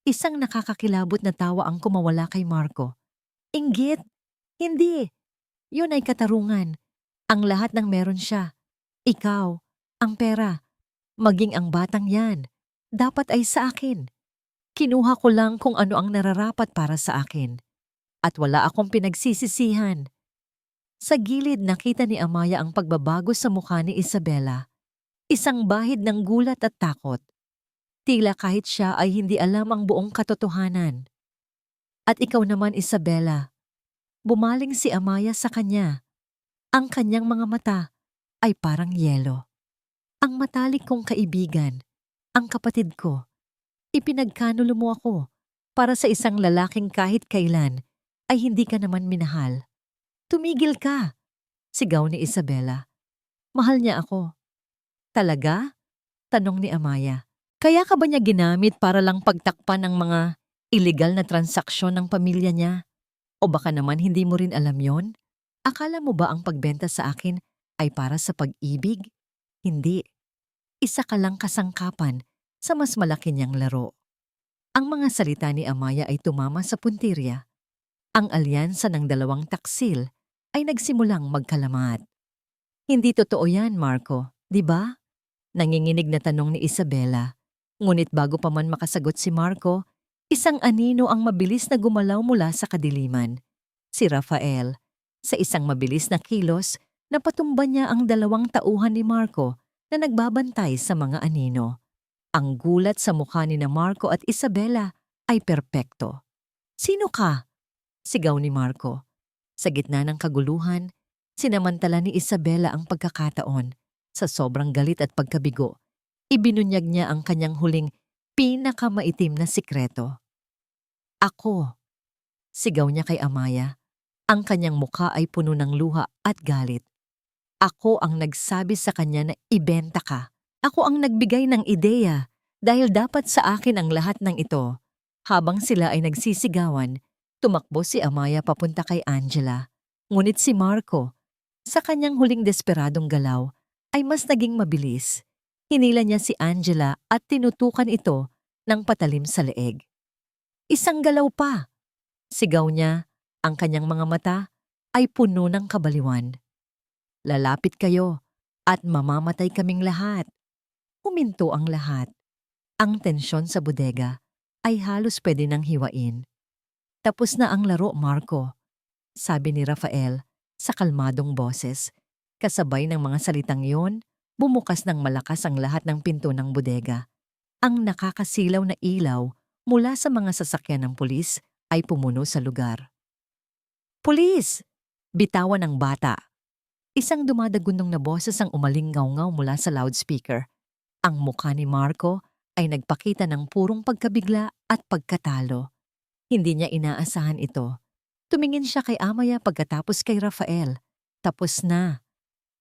Isang nakakakilabot na tawa ang kumawala kay Marco. "Inggit? Hindi. Yun ay katarungan. Ang lahat ng meron siya. Ikaw, ang pera, maging ang batang yan, dapat ay sa akin. Kinuha ko lang kung ano ang nararapat para sa akin. At wala akong pinagsisisihan." Sa gilid nakita ni Amaya ang pagbabago sa mukha ni Isabela. Isang bahid ng gulat at takot. Tila kahit siya ay hindi alam ang buong katotohanan. "At ikaw naman, Isabela." Bumaling si Amaya sa kanya. Ang kanyang mga mata ay parang yelo. "Ang matalik kong kaibigan, ang kapatid ko. Ipinagkanulo mo ako para sa isang lalaking kahit kailan ay hindi ka naman minahal. Tumigil ka," sigaw ni Isabela. "Mahal niya ako." "Talaga?" tanong ni Amaya. "Kaya ka ba niya ginamit para lang pagtakpan ng mga illegal na transaksyon ng pamilya niya? O baka naman hindi mo rin alam yon? Akala mo ba ang pagbenta sa akin ay para sa pag-ibig? Hindi. Isa ka lang kasangkapan sa mas malaki niyang laro." Ang mga salita ni Amaya ay tumama sa puntirya. Ang alyansa ng dalawang taksil ay nagsimulang magkalamat. "Hindi totoo yan, Marco, di ba?" Nanginginig na tanong ni Isabela. Ngunit bago pa man makasagot si Marco, isang anino ang mabilis na gumalaw mula sa kadiliman. Si Rafael. Sa isang mabilis na kilos, Napatumba niya ang 2 tauhan ni Marco na nagbabantay sa mga anino. Ang gulat sa mukha ni na Marco at Isabela ay perpekto. "Sino ka?" sigaw ni Marco. Sa gitna ng kaguluhan, sinamantala ni Isabela ang pagkakataon. Sa sobrang galit at pagkabigo, ibinunyag niya ang kanyang huling pinakamaitim na sikreto. "Ako," sigaw niya kay Amaya. Ang kanyang mukha ay puno ng luha at galit. "Ako ang nagsabi sa kanya na ibenta ka. Ako ang nagbigay ng ideya dahil dapat sa akin ang lahat ng ito." Habang sila ay nagsisigawan, tumakbo si Amaya papunta kay Angela. Ngunit si Marco, sa kanyang huling desperadong galaw, ay mas naging mabilis. Hinila niya si Angela at tinutukan ito ng patalim sa leeg. "Isang galaw pa!" sigaw niya. Ang kanyang mga mata ay puno ng kabaliwan. "Lalapit kayo at mamamatay kaming lahat." Huminto ang lahat. Ang tensyon sa bodega ay halos pwede nang hiwain. "Tapos na ang laro, Marco," sabi ni Rafael sa kalmadong boses. Kasabay ng mga salitang yon, bumukas ng malakas ang lahat ng pinto ng bodega. Ang nakakasilaw na ilaw mula sa mga sasakyan ng pulis ay pumuno sa lugar. "Pulis!" bitawan ng bata. Isang dumadagundong na boses ang umalingaw-ngaw mula sa loudspeaker. Ang mukha ni Marco ay nagpakita ng purong pagkabigla at pagkatalo. Hindi niya inaasahan ito. Tumingin siya kay Amaya pagkatapos kay Rafael. Tapos na.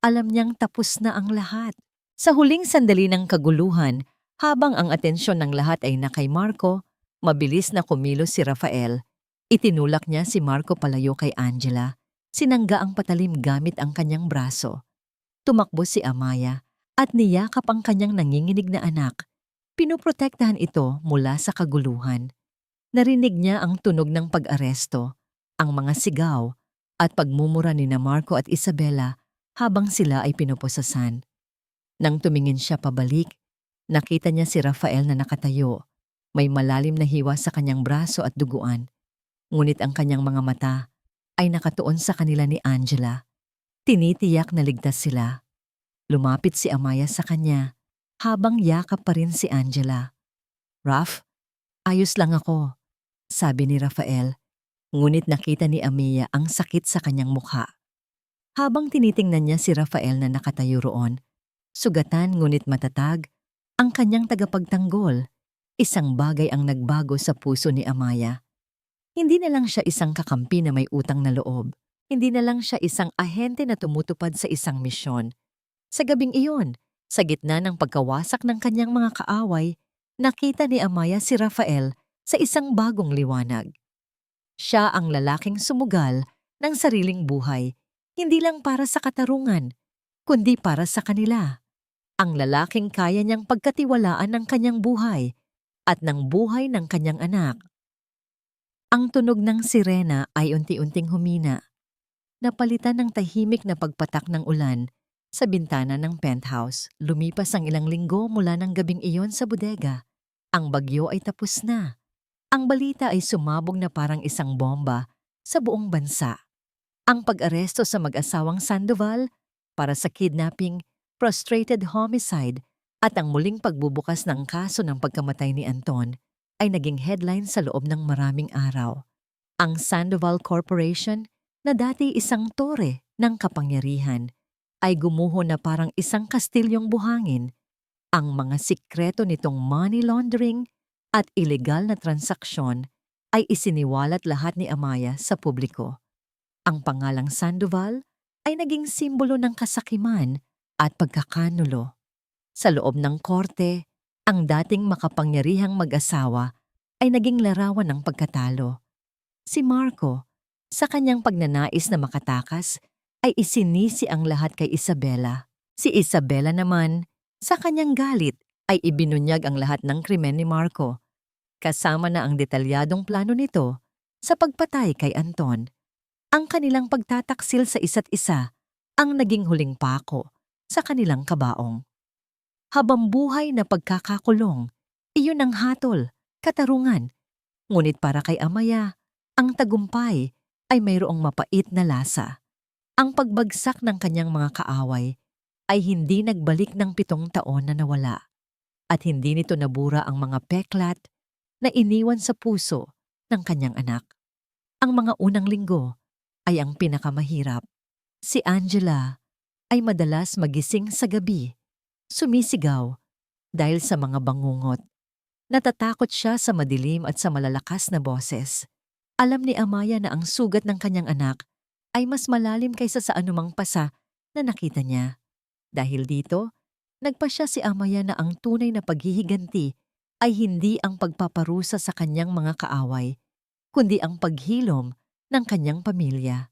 Alam niyang tapos na ang lahat. Sa huling sandali ng kaguluhan, habang ang atensyon ng lahat ay na kay Marco, mabilis na kumilos si Rafael. Itinulak niya si Marco palayo kay Angela. Sinangga ang patalim gamit ang kanyang braso. Tumakbo si Amaya at niyakap ang kanyang nanginginig na anak. Pinoprotektahan ito mula sa kaguluhan. Narinig niya ang tunog ng pag-aresto, ang mga sigaw at pagmumura ni na Marco at Isabela habang sila ay pinupusasan. Nang tumingin siya pabalik, nakita niya si Rafael na nakatayo. May malalim na hiwa sa kanyang braso at duguan. Ngunit ang kanyang mga mata ay nakatuon sa kanila ni Angela. Tinitiyak na ligtas sila. Lumapit si Amaya sa kanya habang yakap pa rin si Angela. "Raf, ayos lang ako," sabi ni Rafael. Ngunit nakita ni Amaya ang sakit sa kanyang mukha. Habang tinitingnan niya si Rafael na nakatayo roon, sugatan ngunit matatag, ang kanyang tagapagtanggol, isang bagay ang nagbago sa puso ni Amaya. Hindi na lang siya isang kakampi na may utang na loob. Hindi na lang siya isang ahente na tumutupad sa isang misyon. Sa gabing iyon, sa gitna ng pagkawasak ng kanyang mga kaaway, nakita ni Amaya si Rafael sa isang bagong liwanag. Siya ang lalaking sumugal ng sariling buhay, hindi lang para sa katarungan, kundi para sa kanila. Ang lalaking kaya niyang pagkatiwalaan ng kanyang buhay at ng buhay ng kanyang anak. Ang tunog ng sirena ay unti-unting humina. Napalitan ng tahimik na pagpatak ng ulan sa bintana ng penthouse. Lumipas ang ilang linggo mula ng gabing iyon sa bodega. Ang bagyo ay tapos na. Ang balita ay sumabog na parang isang bomba sa buong bansa. Ang pag-aresto sa mag-asawang Sandoval para sa kidnapping, frustrated homicide at ang muling pagbubukas ng kaso ng pagkamatay ni Anton ay naging headline sa loob ng maraming araw. Ang Sandoval Corporation, na dati isang tore ng kapangyarihan, ay gumuho na parang isang kastilyong buhangin. Ang mga sikreto nitong money laundering at ilegal na transaksyon ay isiniwalat lahat ni Amaya sa publiko. Ang pangalang Sandoval ay naging simbolo ng kasakiman at pagkakanulo. Sa loob ng korte, ang dating makapangyarihang mag-asawa ay naging larawan ng pagkatalo. Si Marco, sa kanyang pagnanais na makatakas, ay isinisi ang lahat kay Isabela. Si Isabela naman, sa kanyang galit, ay ibinunyag ang lahat ng krimen ni Marco, kasama na ang detalyadong plano nito sa pagpatay kay Anton. Ang kanilang pagtataksil sa isa't isa ang naging huling pako sa kanilang kabaong. Habang buhay na pagkakakulong, iyon ang hatol, katarungan. Ngunit para kay Amaya, ang tagumpay ay mayroong mapait na lasa. Ang pagbagsak ng kanyang mga kaaway ay hindi nagbalik ng 7 taon na nawala at hindi nito nabura ang mga peklat na iniwan sa puso ng kanyang anak. Ang mga unang linggo ay ang pinakamahirap. Si Angela ay madalas magising sa gabi, sumisigaw dahil sa mga bangungot. Natatakot siya sa madilim at sa malalakas na boses. Alam ni Amaya na ang sugat ng kanyang anak ay mas malalim kaysa sa anumang pasa na nakita niya. Dahil dito, nagpasya si Amaya na ang tunay na paghihiganti ay hindi ang pagpaparusa sa kanyang mga kaaway, kundi ang paghilom ng kanyang pamilya.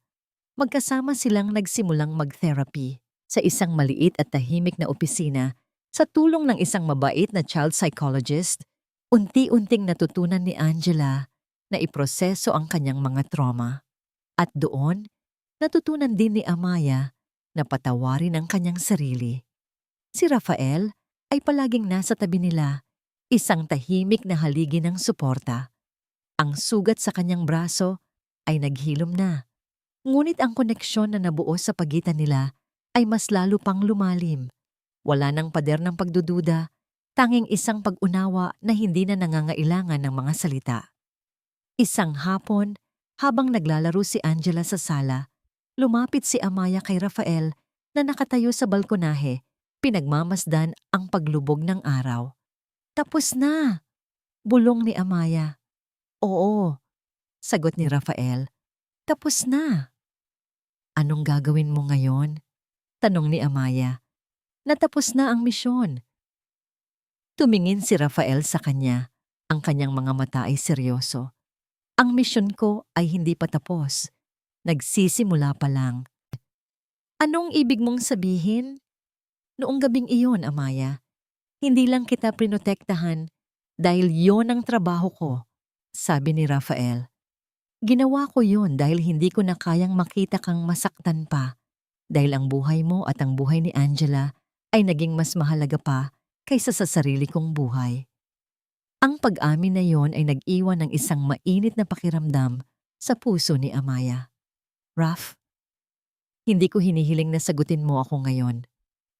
Magkasama silang nagsimulang mag-therapy sa isang maliit at tahimik na opisina. Sa tulong ng isang mabait na child psychologist, unti-unting natutunan ni Angela na iproseso ang kanyang mga trauma. At doon, natutunan din ni Amaya na patawarin ang kanyang sarili. Si Rafael ay palaging nasa tabi nila, isang tahimik na haligi ng suporta. Ang sugat sa kanyang braso ay naghilom na, ngunit ang koneksyon na nabuo sa pagitan nila ay mas lalo pang lumalim. Wala nang pader ng pagdududa, tanging isang pag-unawa na hindi na nangangailangan ng mga salita. Isang hapon, habang naglalaro si Angela sa sala, lumapit si Amaya kay Rafael na nakatayo sa balkonahe, pinagmamasdan ang paglubog ng araw. "Tapos na!" bulong ni Amaya. "Oo," sagot ni Rafael. "Tapos na." "Anong gagawin mo ngayon?" tanong ni Amaya. "Natapos na ang misyon." Tumingin si Rafael sa kanya. Ang kanyang mga mata ay seryoso. "Ang misyon ko ay hindi pa tapos. Nagsisimula pa lang." "Anong ibig mong sabihin?" "Noong gabing iyon, Amaya, hindi lang kita prinotektahan dahil yon ang trabaho ko," sabi ni Rafael. "Ginawa ko yon dahil hindi ko na kayang makita kang masaktan pa, dahil ang buhay mo at ang buhay ni Angela ay naging mas mahalaga pa kaysa sa sarili kong buhay." Ang pag-amin na yon ay nag-iwan ng isang mainit na pakiramdam sa puso ni Amaya. "Raf, hindi ko hinihiling na sagutin mo ako ngayon."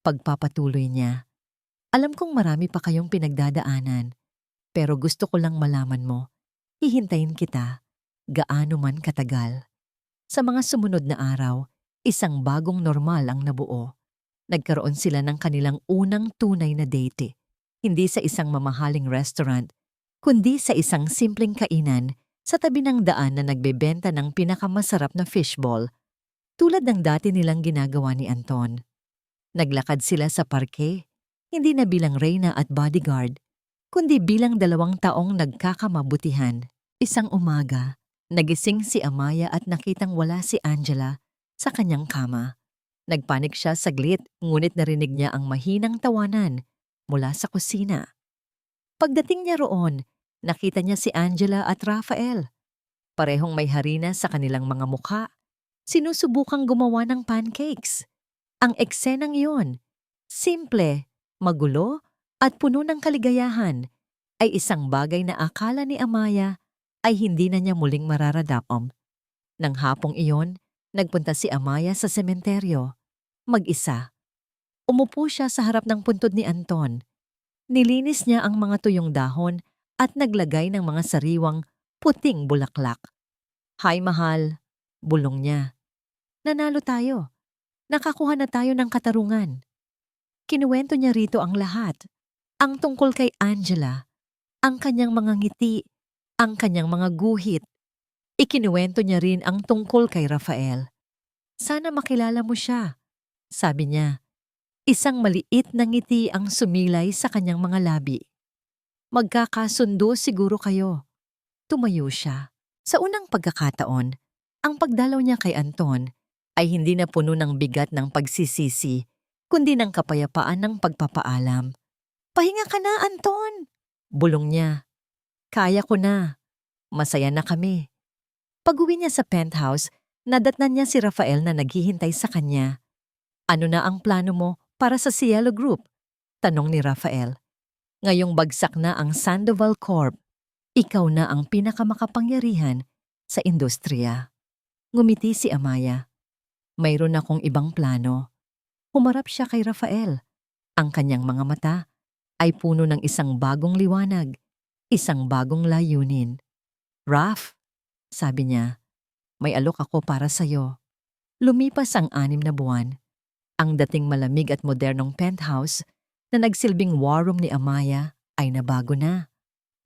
Pagpapatuloy niya. "Alam kong marami pa kayong pinagdadaanan, pero gusto ko lang malaman mo, hihintayin kita, gaano man katagal." Sa mga sumunod na araw, isang bagong normal ang nabuo. Nagkaroon sila ng kanilang unang tunay na date. Hindi sa isang mamahaling restaurant, kundi sa isang simpleng kainan sa tabi ng daan na nagbebenta ng pinakamasarap na fishball, tulad ng dati nilang ginagawa ni Anton. Naglakad sila sa parke, hindi na bilang reyna at bodyguard, kundi bilang 2 taong nagkakamabutihan. Isang umaga, nagising si Amaya at nakitang wala si Angela sa kanyang kama. Nagpanik siya saglit, ngunit narinig niya ang mahinang tawanan mula sa kusina. Pagdating niya roon, nakita niya si Angela at Rafael. Parehong may harina sa kanilang mga mukha. Sinusubukang gumawa ng pancakes. Ang eksenang iyon, simple, magulo, at puno ng kaligayahan, ay isang bagay na akala ni Amaya ay hindi na niya muling mararadapom. Nang hapong iyon, nagpunta si Amaya sa sementeryo. Mag-isa. Umupo siya sa harap ng puntod ni Anton. Nilinis niya ang mga tuyong dahon at naglagay ng mga sariwang puting bulaklak. "Hi, mahal," bulong niya. "Nanalo tayo. Nakakuha na tayo ng katarungan." Kinuwento niya rito ang lahat. Ang tungkol kay Angela, ang kanyang mga ngiti, ang kanyang mga guhit. Ikinuwento niya rin ang tungkol kay Rafael. "Sana makilala mo siya," sabi niya. Isang maliit na ngiti ang sumilay sa kanyang mga labi. "Magkakasundo siguro kayo." Tumayo siya. Sa unang pagkakataon, ang pagdalaw niya kay Anton ay hindi na puno ng bigat ng pagsisisi, kundi ng kapayapaan ng pagpapaalam. "Pahinga ka na, Anton!" bulong niya. "Kaya ko na. Masaya na kami." Pag-uwi niya sa penthouse, nadatnan niya si Rafael na naghihintay sa kanya. "Ano na ang plano mo para sa Cielo Group?" tanong ni Rafael. "Ngayong bagsak na ang Sandoval Corp, ikaw na ang pinakamakapangyarihan sa industriya." Ngumiti si Amaya. Mayroon akong ibang plano. Humarap siya kay Rafael. Ang kanyang mga mata ay puno ng isang bagong liwanag, isang bagong layunin. Raf, sabi niya, may alok ako para sa'yo. Lumipas ang 6 na buwan. Ang dating malamig at modernong penthouse na nagsilbing war room ni Amaya ay nabago na.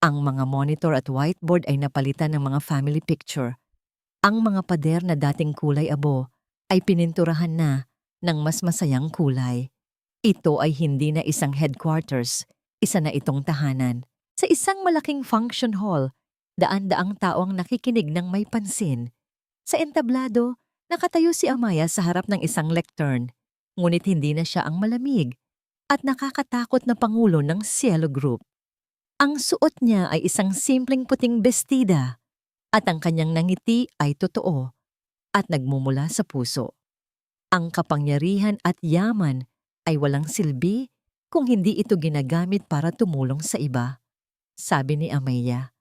Ang mga monitor at whiteboard ay napalitan ng mga family picture. Ang mga pader na dating kulay abo ay pininturahan na ng mas masayang kulay. Ito ay hindi na isang headquarters, isa na itong tahanan. Sa isang malaking function hall, daan-daang tao ang nakikinig ng may pansin. Sa entablado, nakatayo si Amaya sa harap ng isang lectern, ngunit hindi na siya ang malamig at nakakatakot na pangulo ng Cielo Group. Ang suot niya ay isang simpleng puting bestida at ang kanyang nangiti ay totoo at nagmumula sa puso. Ang kapangyarihan at yaman ay walang silbi kung hindi ito ginagamit para tumulong sa iba, sabi ni Amaya.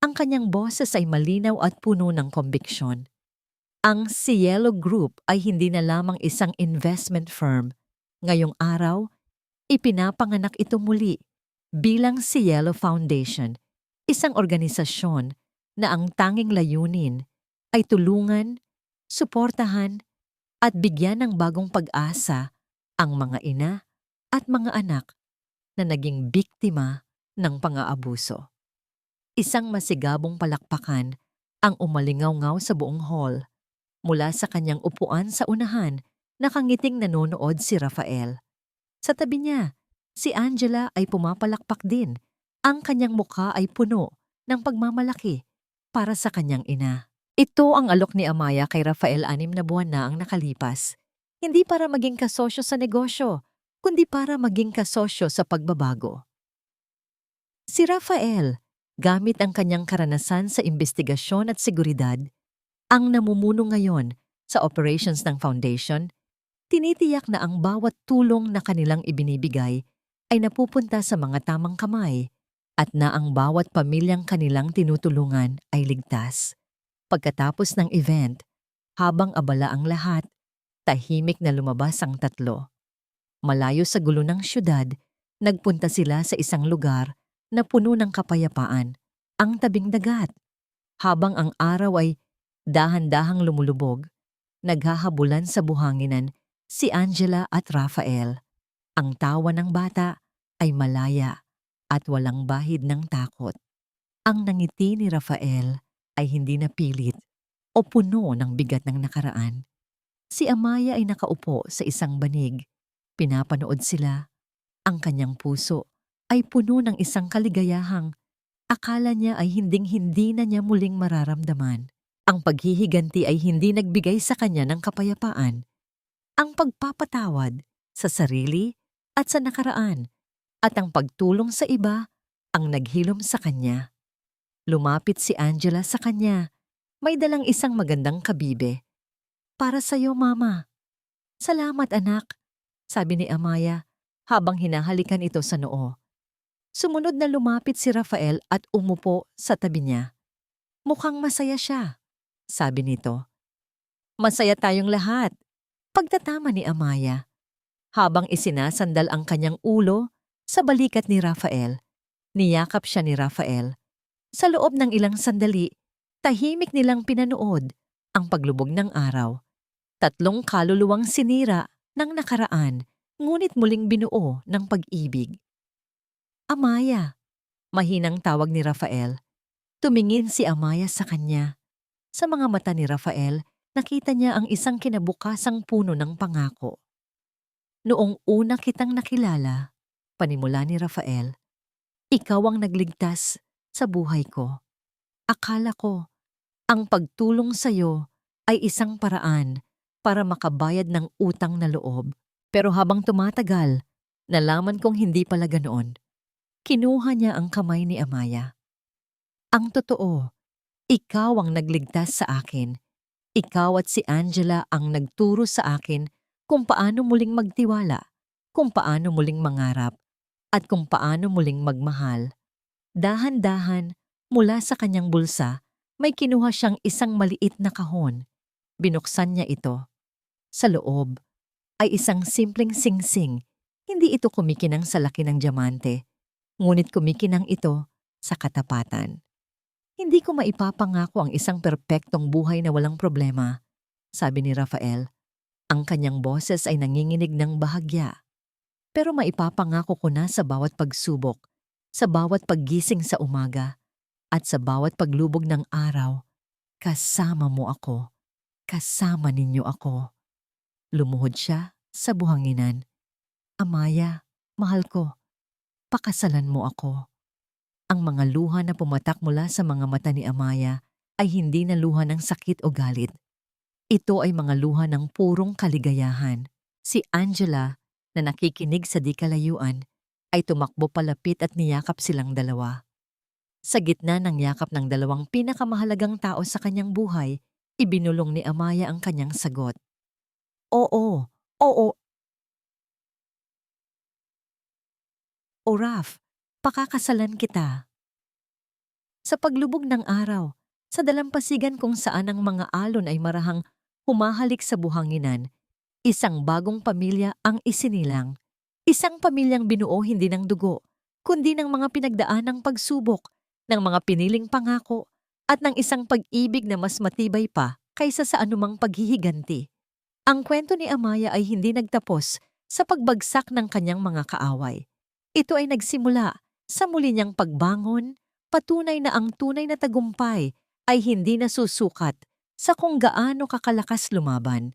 Ang kanyang boses ay malinaw at puno ng kombiksyon. Ang Cielo Group ay hindi na lamang isang investment firm. Ngayong araw, ipinapanganak ito muli bilang Cielo Foundation, isang organisasyon na ang tanging layunin ay tulungan, suportahan at bigyan ng bagong pag-asa ang mga ina at mga anak na naging biktima ng pang-aabuso. Isang masigabong palakpakan ang umalingaw-ngaw sa buong hall. Mula sa kanyang upuan sa unahan, nakangiting nanonood si Rafael. Sa tabi niya, si Angela ay pumapalakpak din. Ang kanyang mukha ay puno ng pagmamalaki para sa kanyang ina. Ito ang alok ni Amaya kay Rafael 6 na buwan na ang nakalipas. Hindi para maging kasosyo sa negosyo, kundi para maging kasosyo sa pagbabago. Si Rafael, gamit ang kanyang karanasan sa investigasyon at seguridad, ang namumuno ngayon sa operations ng foundation. Tinitiyak na ang bawat tulong na kanilang ibinibigay ay napupunta sa mga tamang kamay at na ang bawat pamilyang kanilang tinutulungan ay ligtas. Pagkatapos ng event, habang abala ang lahat, tahimik na lumabas ang tatlo. Malayo sa gulo ng syudad, nagpunta sila sa isang lugar na puno ng kapayapaan, ang tabing dagat. Habang ang araw ay dahan-dahang lumulubog, naghahabulan sa buhanginan si Angela at Rafael. Ang tawa ng bata ay malaya at walang bahid ng takot. Ang nangiti ni Rafael ay hindi napilit o puno ng bigat ng nakaraan. Si Amaya ay nakaupo sa isang banig. Pinapanood sila. Ang kanyang puso ay puno ng isang kaligayahang akala niya ay hinding-hindi na niya muling mararamdaman. Ang paghihiganti ay hindi nagbigay sa kanya ng kapayapaan. Ang pagpapatawad sa sarili at sa nakaraan at ang pagtulong sa iba ang naghilom sa kanya. Lumapit si Angela sa kanya. May dalang isang magandang kabibe. Para sa'yo, Mama. Salamat, anak, sabi ni Amaya habang hinahalikan ito sa noo. Sumunod na lumapit si Rafael at umupo sa tabi niya. Mukhang masaya siya, sabi nito. Masaya tayong lahat, pagtatama ni Amaya. Habang isinasandal ang kanyang ulo sa balikat ni Rafael, niyakap siya ni Rafael. Sa loob ng ilang sandali, tahimik nilang pinanood ang paglubog ng araw. 3 kaluluwang sinira ng nakaraan, ngunit muling binuo ng pag-ibig. Amaya, mahinang tawag ni Rafael. Tumingin si Amaya sa kanya. Sa mga mata ni Rafael, nakita niya ang isang kinabukasang puno ng pangako. Noong una kitang nakilala, panimula ni Rafael, ikaw ang nagligtas sa buhay ko. Akala ko, ang pagtulong sa'yo ay isang paraan para makabayad ng utang na loob. Pero habang tumatagal, nalaman kong hindi pala ganoon. Kinuha niya ang kamay ni Amaya. Ang totoo, ikaw ang nagligtas sa akin. Ikaw at si Angela ang nagturo sa akin kung paano muling magtiwala, kung paano muling mangarap, at kung paano muling magmahal. Dahan-dahan, mula sa kanyang bulsa, may kinuha siyang isang maliit na kahon. Binuksan niya ito. Sa loob ay isang simpleng singsing. Hindi ito kumikinang sa laki ng diamante, ngunit kumikinang ito sa katapatan. Hindi ko maipapangako ang isang perpektong buhay na walang problema, sabi ni Rafael. Ang kanyang boses ay nanginginig ng bahagya. Pero maipapangako ko na sa bawat pagsubok, sa bawat paggising sa umaga, at sa bawat paglubog ng araw, kasama mo ako, kasama ninyo ako. Lumuhod siya sa buhanginan. Amaya, mahal ko, pakasalan mo ako. Ang mga luha na pumatak mula sa mga mata ni Amaya ay hindi na luha ng sakit o galit. Ito ay mga luha ng purong kaligayahan. Si Angela, na nakikinig sa di kalayuan, ay tumakbo palapit at niyakap silang dalawa. Sa gitna ng yakap ng dalawang pinakamahalagang tao sa kanyang buhay, ibinulong ni Amaya ang kanyang sagot. Oo, oo. O Raf, pakakasalan kita. Sa paglubog ng araw, sa dalampasigan kung saan ang mga alon ay marahang humahalik sa buhanginan, isang bagong pamilya ang isinilang. Isang pamilyang binuo hindi ng dugo, kundi ng mga pinagdaanang pagsubok, ng mga piniling pangako, at ng isang pag-ibig na mas matibay pa kaysa sa anumang paghihiganti. Ang kwento ni Amaya ay hindi nagtapos sa pagbagsak ng kanyang mga kaaway. Ito ay nagsimula sa muli niyang pagbangon, patunay na ang tunay na tagumpay ay hindi nasusukat sa kung gaano kakalakas lumaban,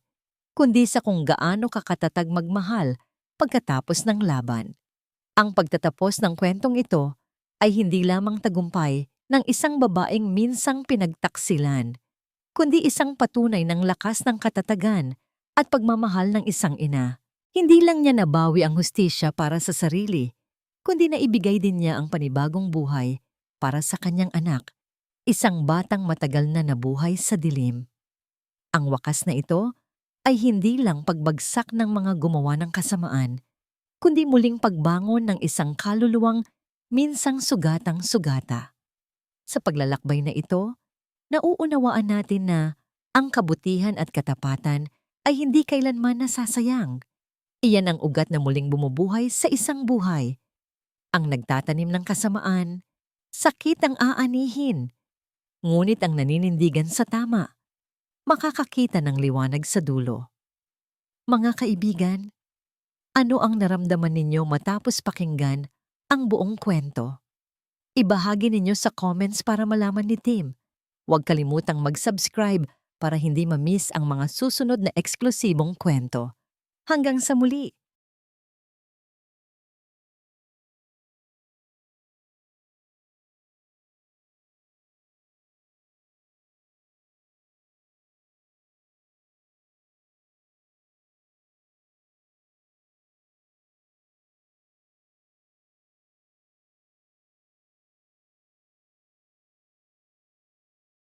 kundi sa kung gaano kakatatag magmahal pagkatapos ng laban. Ang pagtatapos ng kwentong ito ay hindi lamang tagumpay ng isang babaeng minsang pinagtaksilan, kundi isang patunay ng lakas ng katatagan at pagmamahal ng isang ina. Hindi lang niya nabawi ang hustisya para sa sarili, kundi naibigay din niya ang panibagong buhay para sa kanyang anak, isang batang matagal na nabuhay sa dilim. Ang wakas na ito ay hindi lang pagbagsak ng mga gumawa ng kasamaan, kundi muling pagbangon ng isang kaluluwang minsang sugatang-sugata. Sa paglalakbay na ito, nauunawaan natin na ang kabutihan at katapatan ay hindi kailanman nasasayang. Iyan ang ugat na muling bumubuhay sa isang buhay. Ang nagtatanim ng kasamaan, sakit ang aanihin. Ngunit ang naninindigan sa tama, makakakita ng liwanag sa dulo. Mga kaibigan, ano ang naramdaman ninyo matapos pakinggan ang buong kwento? Ibahagi ninyo sa comments para malaman ni Tim. Huwag kalimutang mag-subscribe para hindi ma-miss ang mga susunod na eksklusibong kwento. Hanggang sa muli!